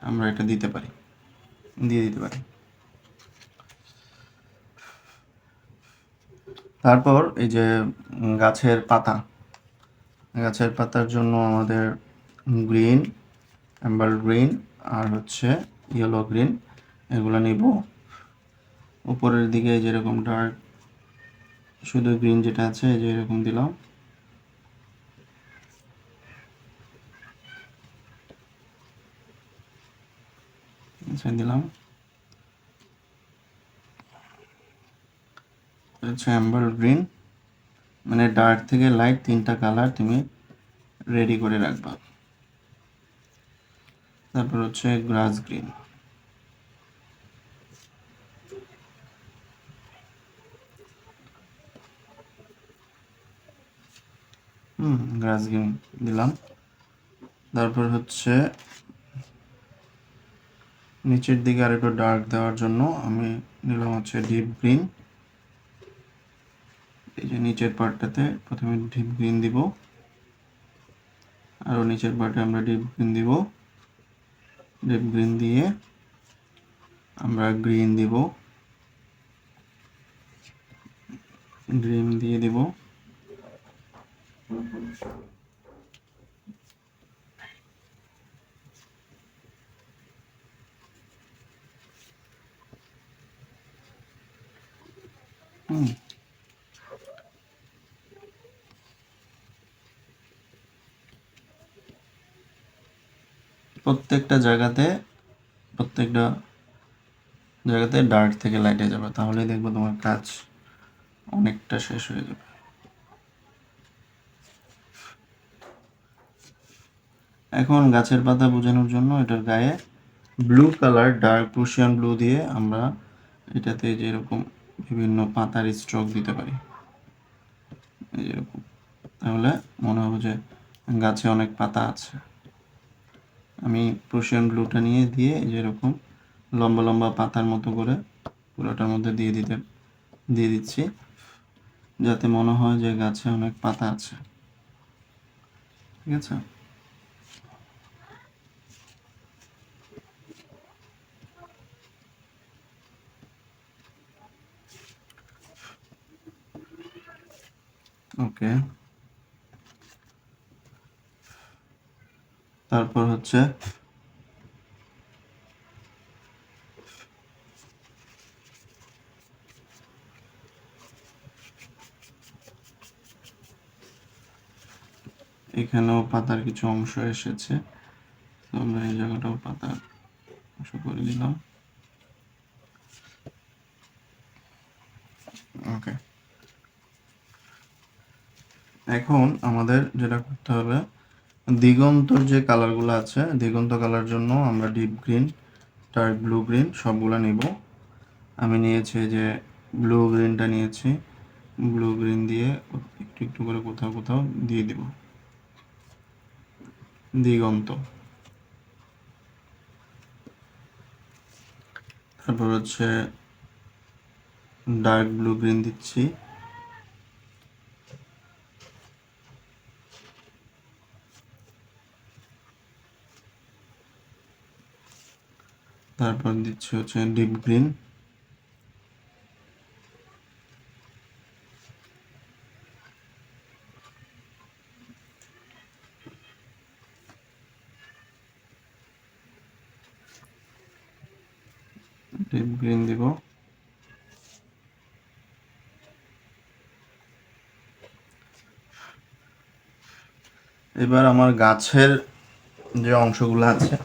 আমরা এটা দিতে পারি, দিয়ে দিতে পারি। তারপর এই যে গাছের পাতা, গাছের পাতার জন্য আমাদের গ্রিন, অ্যাম্বার গ্রিন আর হচ্ছে ইয়েলো গ্রিন এগুলো নিব। উপরের দিকে যেরকম ডার্ক শুধু গ্রিন যেটা আছে এই যে এরকম দিলাম, দিলাম হচ্ছে অ্যাম্বার গ্রিন, মানে ডার্ক থেকে লাইট 3টা কালার তুমি রেডি করে রাখবা। তারপর হচ্ছে গ্রাস গ্রিন, গ্রাস গ্রিন দিলাম। তারপর হচ্ছে নিচের দিকে আর একটু ডার্ক দেওয়ার জন্য আমি নিলাম হচ্ছে ডিপ গ্রিন। এই যে নিচের পার্টটাতে প্রথমে ডিপ গ্রিন দিব, আরও নিচের পার্টে আমরা ডিপ গ্রিন দিব। ডিপ গ্রিন দিয়ে আমরা গ্রিন দিব, গ্রিন দিয়ে দিব। প্রত্যেকটা জায়গাতে ডার্ক থেকে লাইটে যাবে, তাহলেই দেখবো তোমার কাজ অনেকটা শেষ হয়ে যাবে। এখন গাছের পাতা বোঝানোর জন্য এটার গায়ে blue colour, dark Prussian blue দিয়ে আমরা এটাতে যেরকম বিভিন্ন পাতার স্ট্রোক দিতে পারি, এই যেরকম, তাহলে মনে হবে যে গাছে অনেক পাতা আছে। আমি প্রুশিয়ান ব্লুটা নিয়ে দিয়ে যেরকম লম্বা লম্বা পাতার মতো করে পুরোটার মধ্যে দিয়ে দিচ্ছি, যাতে মনে হয় যে গাছে অনেক পাতা আছে, ঠিক আছে? ওকে, তারপর হচ্ছে এখানেও পাতার কিছু অংশ এসেছে, তো আমরা এই জায়গাটাও পাতার অংশ করে দিলাম। ওকে, এখন আমাদের যেটা করতে হবে, দিগন্তর যে কালারগুলো আছে, দিগন্ত কালার জন্য আমরা deep green, dark blue green সবগুলো নিব। আমি নিয়েছি যে ব্লু গ্রিনটা নিয়েছি, ব্লু গ্রিন দিয়ে একটু একটু করে কোথাও কোথাও দিয়ে দিব দিগন্ত। তারপর হচ্ছে ডার্ক ব্লু গ্রিন দিচ্ছি, তারপর দিচ্ছি হচ্ছে ডিপ গ্রিন, ডিপ গ্রিন দিব। এবার আমার গাছের যে অংশগুলো আছে,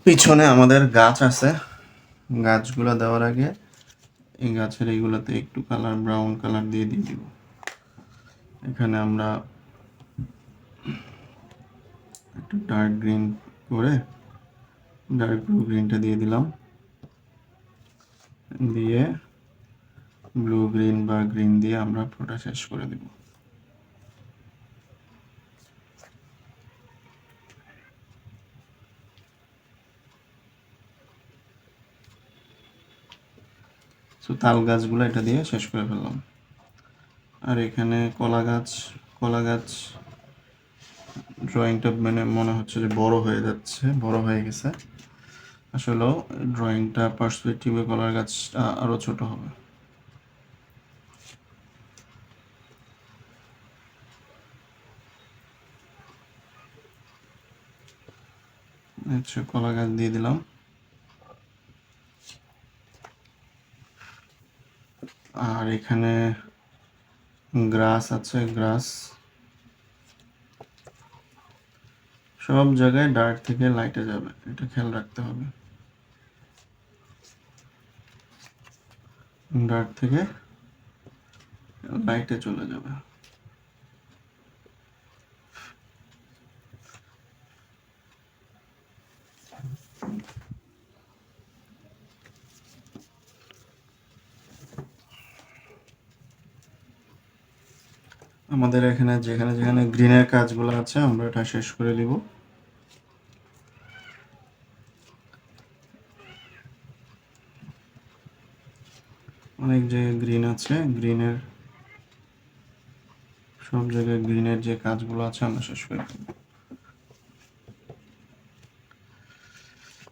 পিছনে আমাদের গাছ আছে, গাছগুলো দেওয়ার আগে এই গাছের এইগুলোতে একটু কালার ব্রাউন কালার দিয়ে দিয়ে দিব। এখানে আমরা একটু ডার্ক গ্রিন করে ডার্ক ব্লু গ্রিনটা দিয়ে দিলাম, দিয়ে ব্লু গ্রিন বা গ্রিন দিয়ে আমরা পুরোটা শেষ করে দেব। তো তাল গাছগুলো এটা দিয়ে শেষ করে ফেললাম। আর এখানে কলা গাছ ড্রয়িংটা মানে মনে হচ্ছে যে বড় হয়ে যাচ্ছে, বড় হয়ে গেছে। আসলেও ড্রয়িংটা পার্সপেক্টিভে কলা গাছটা আরও ছোট হবে। আচ্ছা, কলা গাছ দিয়ে দিলাম। আর এখানে গ্রাস আছে, গ্রাস সব জায়গায় ডার্ক থেকে লাইটে যাবে, এটা খেয়াল রাখতে হবে। ডার্ক থেকে লাইটে চলে যাবে। আমাদের এখানে যেখানে যেখানে গ্রিনের কাজগুলো আছে আমরা এটা শেষ করে দিব। অনেক জায়গায় গ্রিন আছে, গ্রিনের সব জায়গায় গ্রিনের যে কাজগুলো আছে আমরা শেষ করে দেব।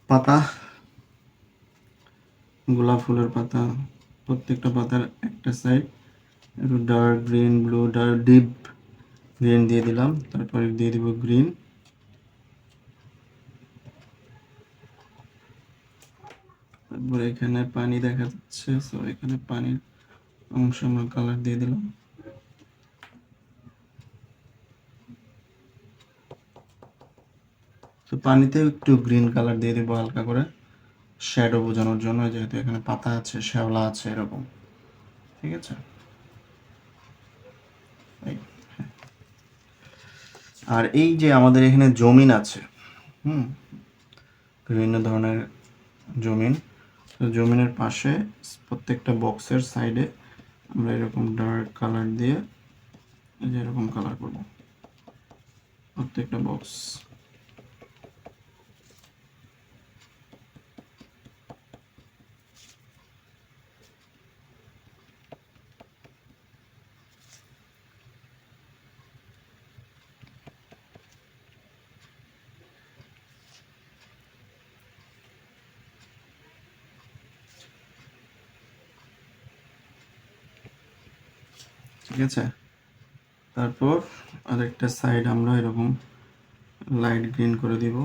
পাতা, গোলাপ ফুলের পাতা, প্রত্যেকটা পাতার একটা সাইড একটু dark green, blue, dark deep green দিয়ে দিলাম। তারপরে দিয়ে দিব গ্রিন, তারপরে এখানে পানি দেখা যাচ্ছে, তো এখানে পানির অংশ আমরা কালার দিয়ে দিলাম। তো পানিতেও একটু গ্রিন কালার দিয়ে দিব হালকা করে, শ্যাডো বোঝানোর জন্য, যেহেতু এখানে পাতা আছে, শ্যাওলা আছে এরকম। ঠিক আছে, আর এই যে আমাদের এখানে জমিন আছে, বিভিন্ন ধরনের জমিন, তো জমিনের পাশে প্রত্যেকটা বক্সের সাইডে আমরা এরকম ডার্ক কালার দিয়ে এই যে এরকম কালার করব প্রত্যেকটা বক্স। ঠিক আছে, তারপর আরেকটা সাইড আমরা এরকম লাইট গ্রিন করে দিব,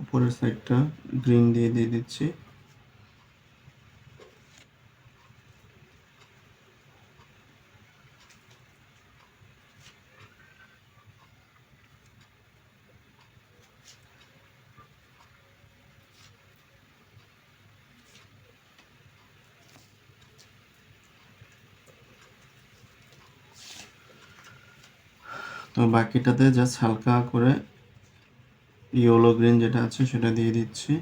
উপরের সাইডটা গ্রিন দিয়ে দিয়ে দিচ্ছি। তো বাকিটাতে জাস্ট হালকা করে ইয়েলো গ্রিন যেটা আছে সেটা দিয়ে দিচ্ছি।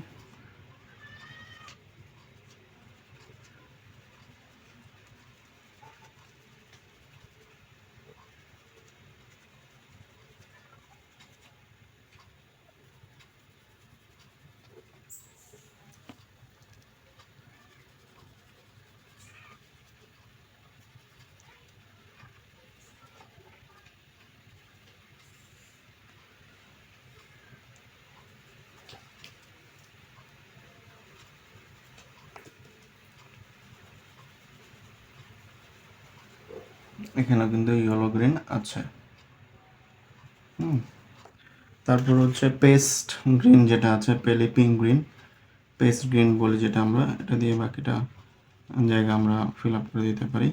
এখানেও কিন্তু ইয়েলো গ্রিন আছে। তারপর হচ্ছে পেস্ট গ্রিন যেটা আছে, পিঙ্ক গ্রিন, পেস্ট গ্রিন বলি যেটা আমরা, এটা দিয়ে বাকিটা জায়গা আমরা ফিল আপ করে দিতে পারি।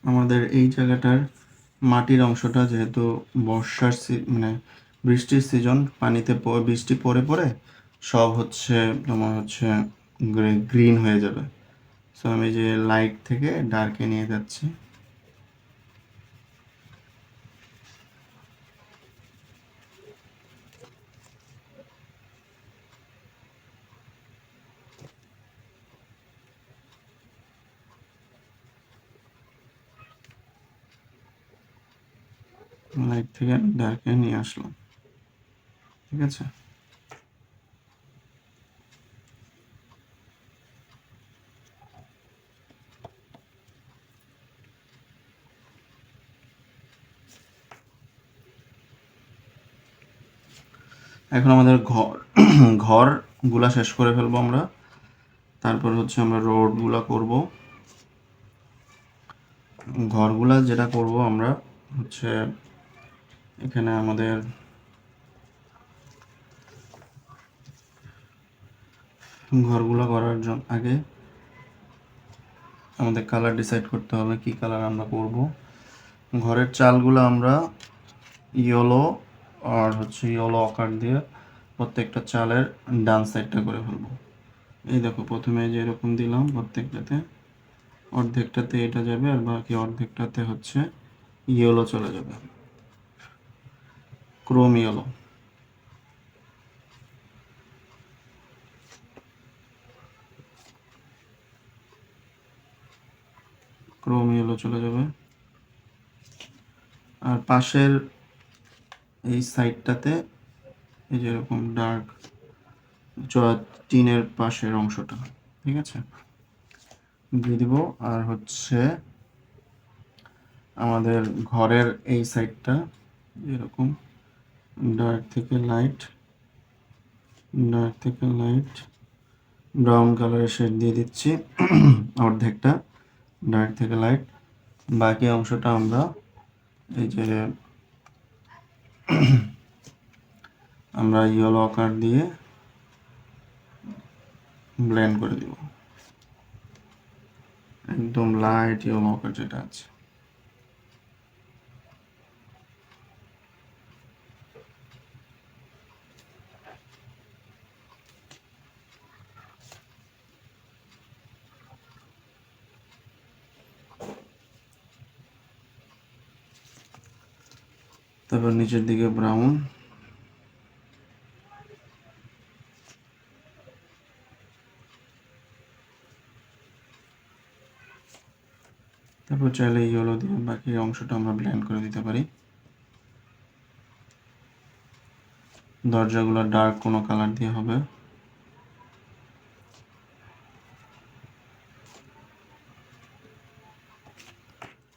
আমাদের এই জায়গাটার মাটির অংশটা যেহেতু বর্ষার মানে বৃষ্টির সিজন, পানিতে বৃষ্টি পড়ে পড়ে সব হচ্ছে তোমার হচ্ছে গ্রিন হয়ে যাবে। সো আমি যে লাইট থেকে ডার্কে নিয়ে যাচ্ছি। লাইট থেকে ডার্কে নিয়ে আসলাম, ঠিক আছে। এখন আমাদের ঘরগুলা শেষ করে ফেলবো আমরা। তারপর হচ্ছে আমরা রোডগুলা করব। ঘরগুলা যেটা করব আমরা হচ্ছে এখানে আমাদের ঘরগুলা করার জন্য আগে আমাদের কালার ডিসাইড করতে হবে কি কালার আমরা করব। ঘরের চালগুলো আমরা ইয়েলো আর হচ্ছে ইয়েলো আকার দিয়ে প্রত্যেকটা চালের ডান সাইডটা করে ফেলবো। এই দেখো প্রথমে যে এরকম দিলাম, প্রত্যেকটাতে অর্ধেকটাতে এটা যাবে আর বাকি অর্ধেকটাতে হচ্ছে ইয়েলো চলে যাবে, ক্রোম ইয়েলো। ক্রোম ইয়েলো চলে যাবে। আর পাশের এই সাইডটাতে এই যে এরকম ডার্ক টিনের পাশের অংশটা, ঠিক আছে, দিয়ে দিব। আর হচ্ছে আমাদের ঘরের এই সাইডটা এরকম ডার্ক থেকে লাইট, ডার্ক থেকে লাইট ব্রাউন কালারের শেড দিয়ে দিচ্ছি অর্ধেকটা ডার্ক থেকে লাইট। বাকি অংশটা আমরা এই যে আমরা ইয়েলো আকার দিয়ে ব্লেন্ড করে দিব, একদম লাইট ইয়েলো আকার যেটা আছে। তারপর নিচের দিকে ব্রাউন, তারপর চাইলে ইয়েলো দিয়ে বাকি অংশটা আমরা ব্লেন্ড করে দিতে পারি। দরজাগুলো ডার্ক কোনো কালার দিয়ে হবে।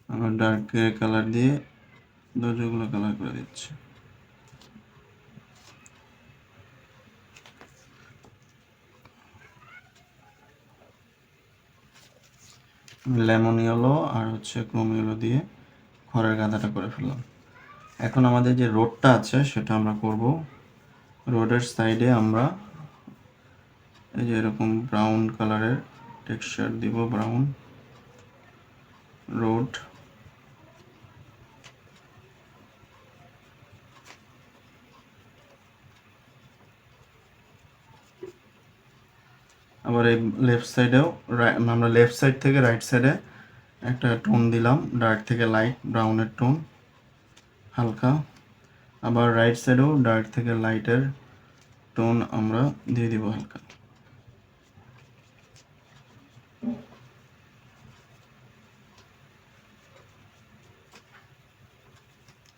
আমরা ডার্ক কালার দিয়ে দরজাগুলো কালার করে দিচ্ছি। লেমন ইয়েলো আর হচ্ছে ক্রোম ইয়েলো দিয়ে ঘরের গাদাটা করে ফেললাম। এখন আমাদের যে রোডটা আছে সেটা আমরা করব। রোডের সাইডে আমরা এই যে এরকম ব্রাউন কালারের টেক্সচার দিব, ব্রাউন রোড। আবার এই লেফট সাইডেও আমরা লেফট সাইড থেকে রাইট সাইডে একটা টোন দিলাম, ডার্ক থেকে লাইট ব্রাউনের টোন হালকা। আবার রাইট সাইডেও ডার্ক থেকে লাইটের টোন আমরা দিয়ে দিব হালকা।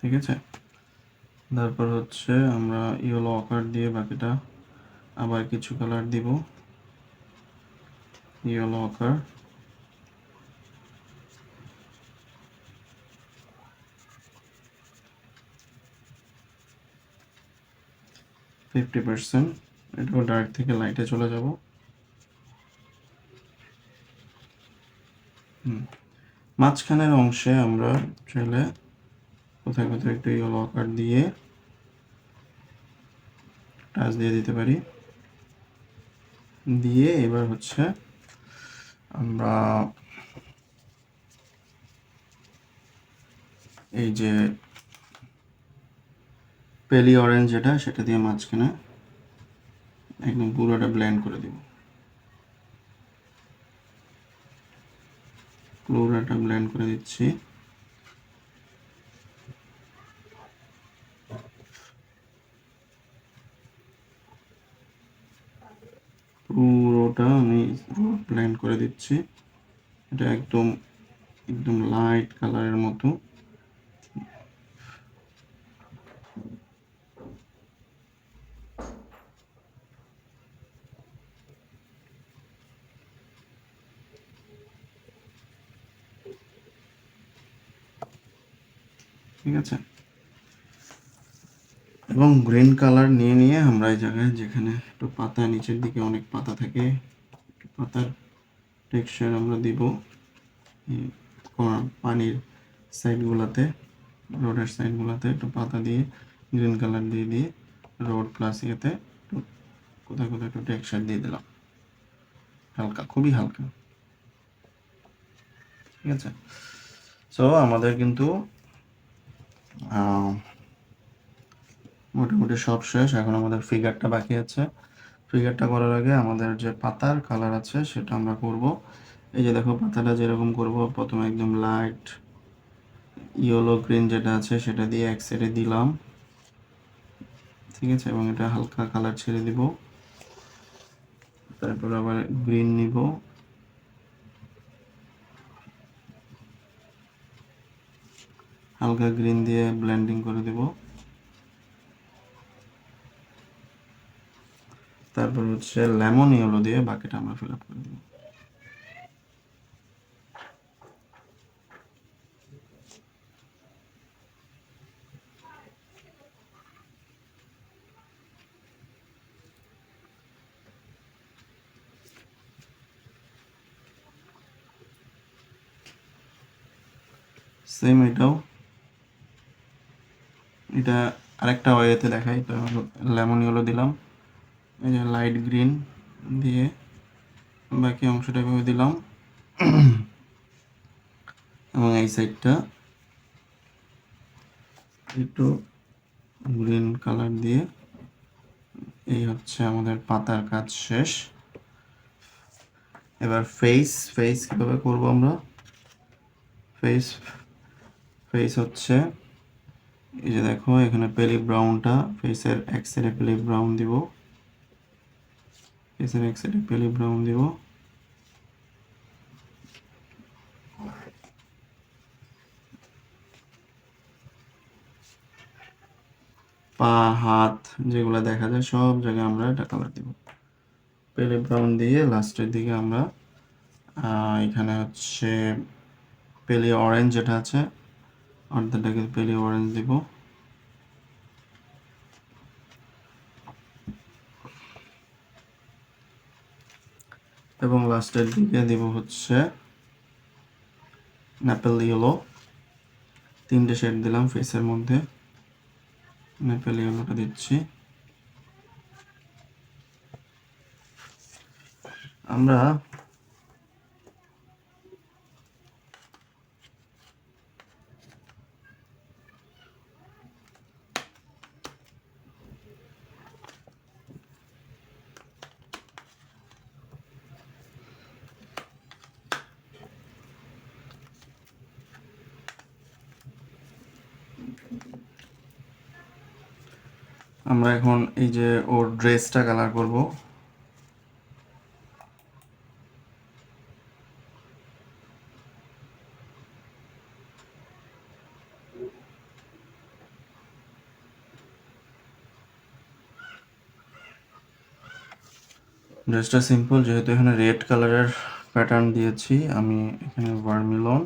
ঠিক আছে, তারপর হচ্ছে আমরা ইয়েলো অকার দিয়ে বাকিটা আবার কিছু কালার দিব, ইয়েলো অকার। এটাও ডার্ক থেকে লাইটে চলে যাব। মাঝখানের অংশে আমরা চাইলে কোথায় কোথায় একটু ইয়েলো অকার দিয়ে টাচ দিয়ে দিতে পারি। দিয়ে এবার হচ্ছে আমরা এই যে পেলি অরেঞ্জ যেটা, সেটা দিয়ে মাঝখানে একদম পুরোটা ব্লেন্ড করে দিব, পুরোটা ব্লেন্ড করে দিচ্ছি। পুরোটা আমি ব্লেন্ড করে দিচ্ছি। এটা একদম একদম লাইট কালারের মতো। ঠিক আছে, এবং গ্রিন কালার নিয়ে নিয়ে আমরা এই জায়গায় যেখানে একটু পাতা নিচের দিকে অনেক পাতা থাকে, পাতার টেক্সচার আমরা দিব পানির সাইডগুলোতে, রোডের সাইডগুলোতে একটু পাতা দিয়ে গ্রিন কালার দিয়ে দিয়ে রোড প্লাস ইয়েতে একটু কোথায় কোথায় একটু টেক্সচার দিয়ে দিলাম হালকা, খুবই হালকা। ঠিক আছে, সো আমাদের কিন্তু মোটামুটি সব শেষ। এখন আমাদের ফিগারটা বাকি আছে। ফিগারটা করার আগে আমাদের যে পাতার কালার আছে সেটা আমরা করব। এই যে দেখো পাতাটা যেরকম করব, প্রথমে একদম লাইট ইয়েলো গ্রিন যেটা আছে সেটা দিয়ে এক সাইডে দিলাম। ঠিক আছে, এবং এটা হালকা কালার ছেড়ে দিব। তারপর আবার গ্রিন নিব, হালকা গ্রিন দিয়ে ব্লেন্ডিং করে দেব। তারপর হচ্ছে লেমন ইয়েলো দিয়ে বাকিটা আমরা ফিল আপ করে দেব। সেম এটাও, এটা আরেকটা ওয়েতে দেখাই। তো লেমন ইয়েলো দিলাম, এই যে লাইট গ্রিন দিয়ে বাকি অংশটা এভাবে দিলাম, এবং এই সাইডটা একটু গ্রিন কালার দিয়ে। এই হচ্ছে আমাদের পাতার কাজ শেষ। এবার ফেস কিভাবে করব আমরা? ফেস ফেস হচ্ছে এই যে দেখো এখানে পেলি ব্রাউনটা, ফেসের এক সাইডে পেলি ব্রাউন দিব, ফেসের এক সাইডে পেলি ব্রাউন দিব। পা হাত যেগুলো দেখা যায় সব জায়গায় আমরা এটা কালার দিব, পেলি ব্রাউন দিয়ে। লাস্টের দিকে আমরা এখানে হচ্ছে পেলি অরেঞ্জ যেটা আছে অর্ধেকটাকে পেলি অরেঞ্জ দিব, এবং লাস্টের দিকে দিব হচ্ছে ন্যাপেল ইয়েলো। তিনটে শেড দিলাম ফেসের মধ্যে, ন্যাপেল ইয়েলোটা দিচ্ছি। আমরা আমরা এখন এই যে ওর ড্রেসটা কালার করব। ড্রেসটা সিম্পল, যেহেতু এখানে রেড কালারের প্যাটার্ন দিয়েছি, আমি এখানে ভার্মিলন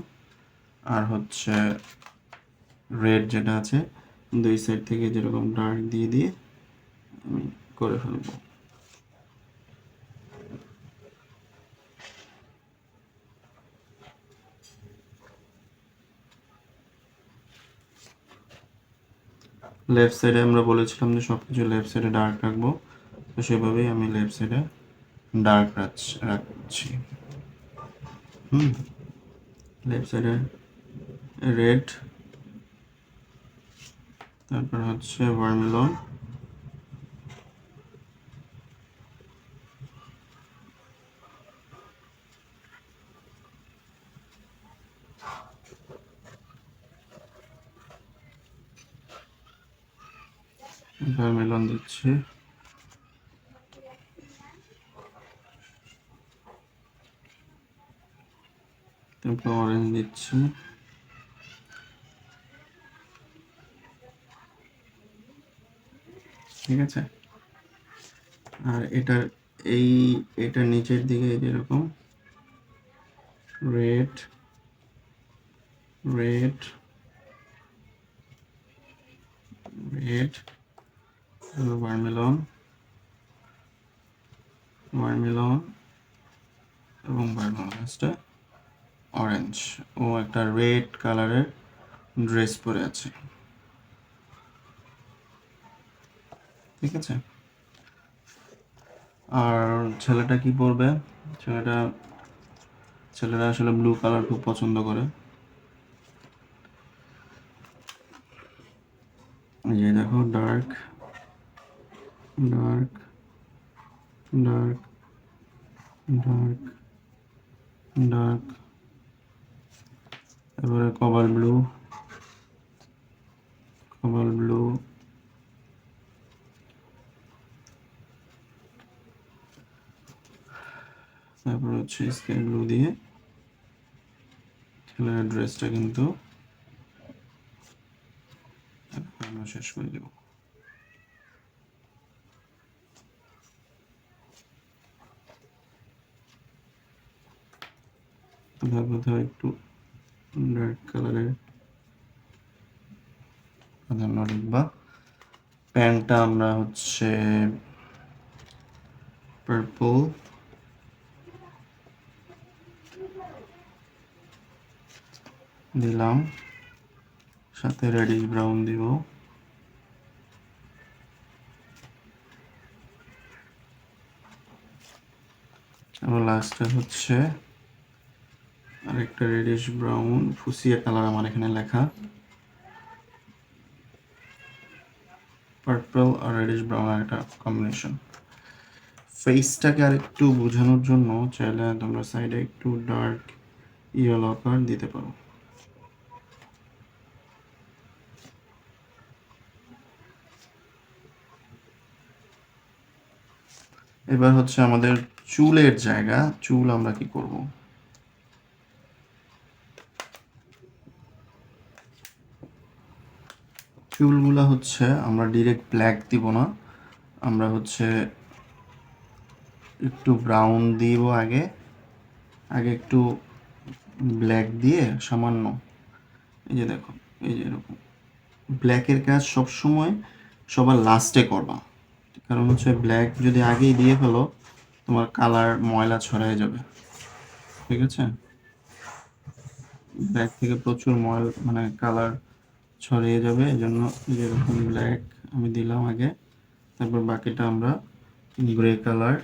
আর হচ্ছে রেড যেটা আছে দুই সাইড থেকে যেরকম ডার্ক দিয়ে দিয়ে আমি করে ফেলবো। লেফট সাইডে আমরা বলেছিলাম যে সব কিছু লেফট সাইডে ডার্ক রাখবো, তো সেভাবেই আমি লেফট সাইডে ডার্ক রাখছি। লেফট সাইডে রেড, তারপর হচ্ছে ভার্মিলন, ভার্মিলন দিচ্ছি, তারপর অরেঞ্জ দিচ্ছি, ঠিক আছে। আর এটা নিচের দিকে যেরকম রেড রেড রেড, ভার্মিলন ভার্মিলন এবং ভার্মিলনটা অরেঞ্জ। ও একটা রেড কালারের ড্রেস পরে আছে, ঠিক আছে। আর ছেলেটা কি পরবে? ছেলেরা আসলে ব্লু কালার খুব পছন্দ করে। এই দেখো dark dark dark dark dark, তারপরে কভার ব্লু তারপর হচ্ছে স্কাই ব্লু দিয়ে ছেলের ড্রেসটা কিন্তু আমরা শেষ করে দেব। তোমরা কোথাও একটু ডার্ক কালারের প্রাধান্য লিখবা। প্যান্টটা আমরা হচ্ছে পার্পল দিলাম, সাথে রেডিশ ব্রাউন দিব। আবার লাস্টে হচ্ছে আরেকটা রেডিশ ব্রাউন ফুসিয়া কালার আমার এখানে লেখা, পার্পল আর রেডিশ ব্রাউন একটা কম্বিনেশন। ফেসটাকে আর একটু বোঝানোর জন্য চাইলে তোমরা সাইডে একটু ডার্ক ইয়েলো কালার দিতে পারো। এবার হচ্ছে আমাদের চুলের জায়গা, চুল আমরা কি করব? চুলগুলা হচ্ছে আমরা ডিরেক্ট ব্ল্যাক দিব না, আমরা হচ্ছে একটু ব্রাউন দিব আগে একটু ব্ল্যাক দিয়ে সামান্য, এই যে দেখো এই যে এরকম। ব্ল্যাকের কাজ সবসময় সবার লাস্টে করবা, কারণ হচ্ছে ব্ল্যাক যদি আগেই দিয়ে ফেলো তোমার কালার ময়লা ছড়ায় যাবে, ঠিক আছে। ব্ল্যাক থেকে প্রচুর মানে কালার ছড়িয়ে যাবে, এই জন্য যেরকম ব্ল্যাক আমি দিলাম আগে, তারপর বাকিটা আমরা গ্রে কালার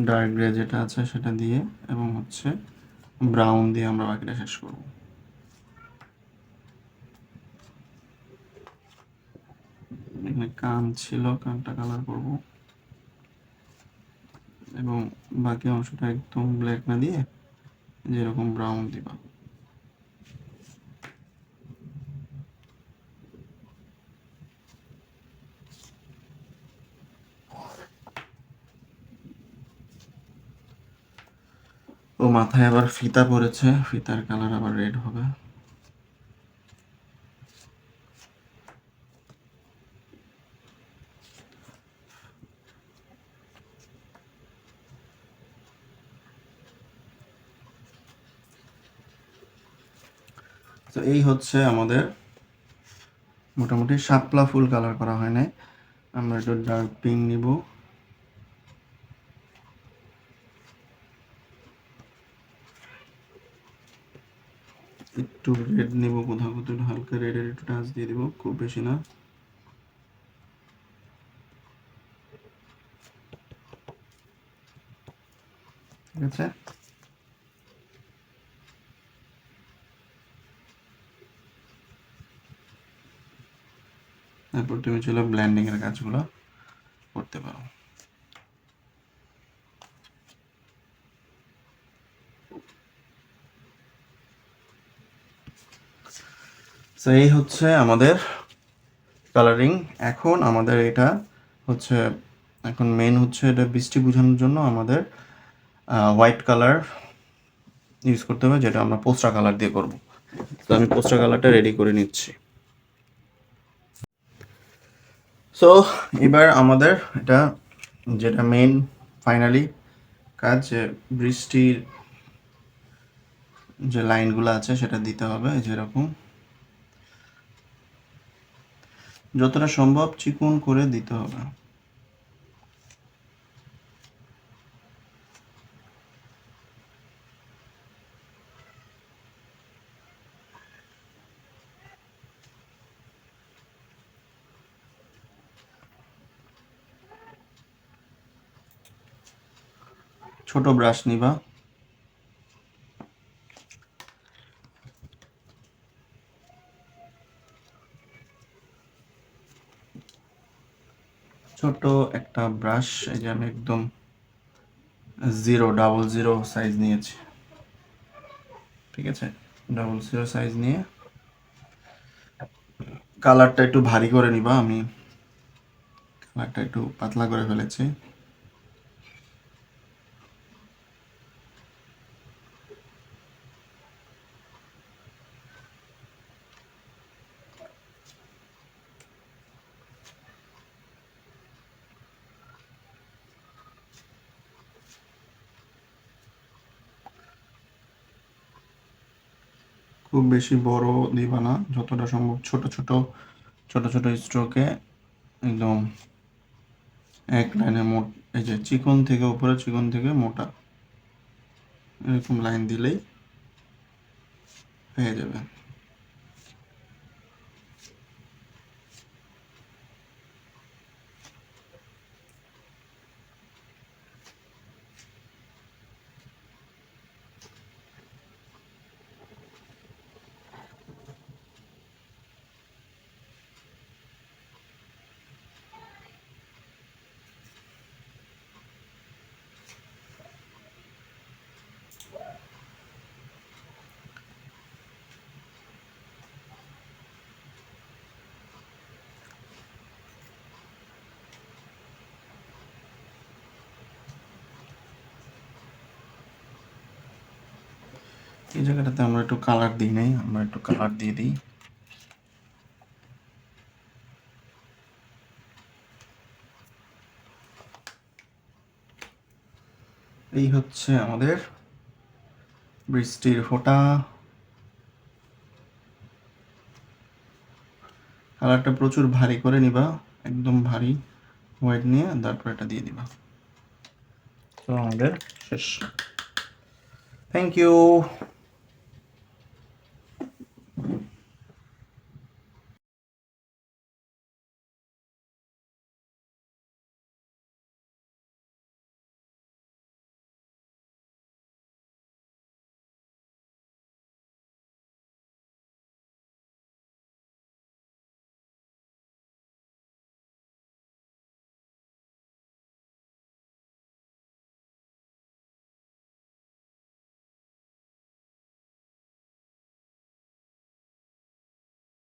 ডার্ক গ্রে যেটা আছে সেটা দিয়ে এবং হচ্ছে ব্রাউন দিয়ে আমরা বাকিটা শেষ করব। এখানে কান ছিল, কানটা কালার করব এবং বাকি অংশটা একদম ব্ল্যাক না দিয়ে যেরকম ব্রাউন দিবা। মাথায় আবার ফিতা পড়েছে, ফিতার কালার আবার রেড হবে। তো এই হচ্ছে আমাদের মোটামুটি শাপলা ফুল কালার করা হয় নাই। আমরা একটু ডার্ক পিঙ্ক নিব, একটু রেড নিব, কোথাও কোথাও হালকা রেডের একটু টাচ দিয়ে দিব, খুব বেশি না। ঠিক আছে, তারপর তুমি চলো ব্ল্যান্ডিং এর কাজগুলো করতে পারো। তো এই হচ্ছে আমাদের কালারিং। এখন আমাদের এটা হচ্ছে, এখন মেন হচ্ছে এটা বৃষ্টি বোঝানোর জন্য আমাদের হোয়াইট কালার ইউজ করতে হবে, যেটা আমরা পোস্টার কালার দিয়ে করব। তো আমি পোস্টার কালারটা রেডি করে নিচ্ছি। সো এবার আমাদের এটা যেটা মেন ফাইনালি কাজ, যে বৃষ্টির যে লাইনগুলো আছে সেটা দিতে হবে যেরকম, যতটা সম্ভব চিকন করে দিতে হবে। ছোট ব্রাশ নিবা, ছোট একটা ব্রাশ। এই যে আমি একদম 000 সাইজ নিয়েছি। ঠিক আছে, 00 সাইজ নিয়ে কালারটা একটু ভারী করে নিবা। আমি কালারটা একটু পাতলা করে ফেলেছি। খুব বেশি বড় দিবা না, যতটা সম্ভব ছোট ছোট ছোট ছোট স্ট্রোকে একদম এক লাইনে মোট, এই যে চিকন থেকে উপরে, চিকন থেকে মোটা, এরকম লাইন দিলেই হয়ে যাবে। এই জায়গাটাতে আমরা একটু কালার দিই নাই, আমরা একটু কালার দিয়ে দিই। এই হচ্ছে আমাদের বৃষ্টির ফোঁটা। কালারটা প্রচুর ভারী করে নিবা, একদম ভারী হোয়াইট নিয়ে তারপর এটা দিয়ে দিবা। তো আমাদের শেষ। Thank you.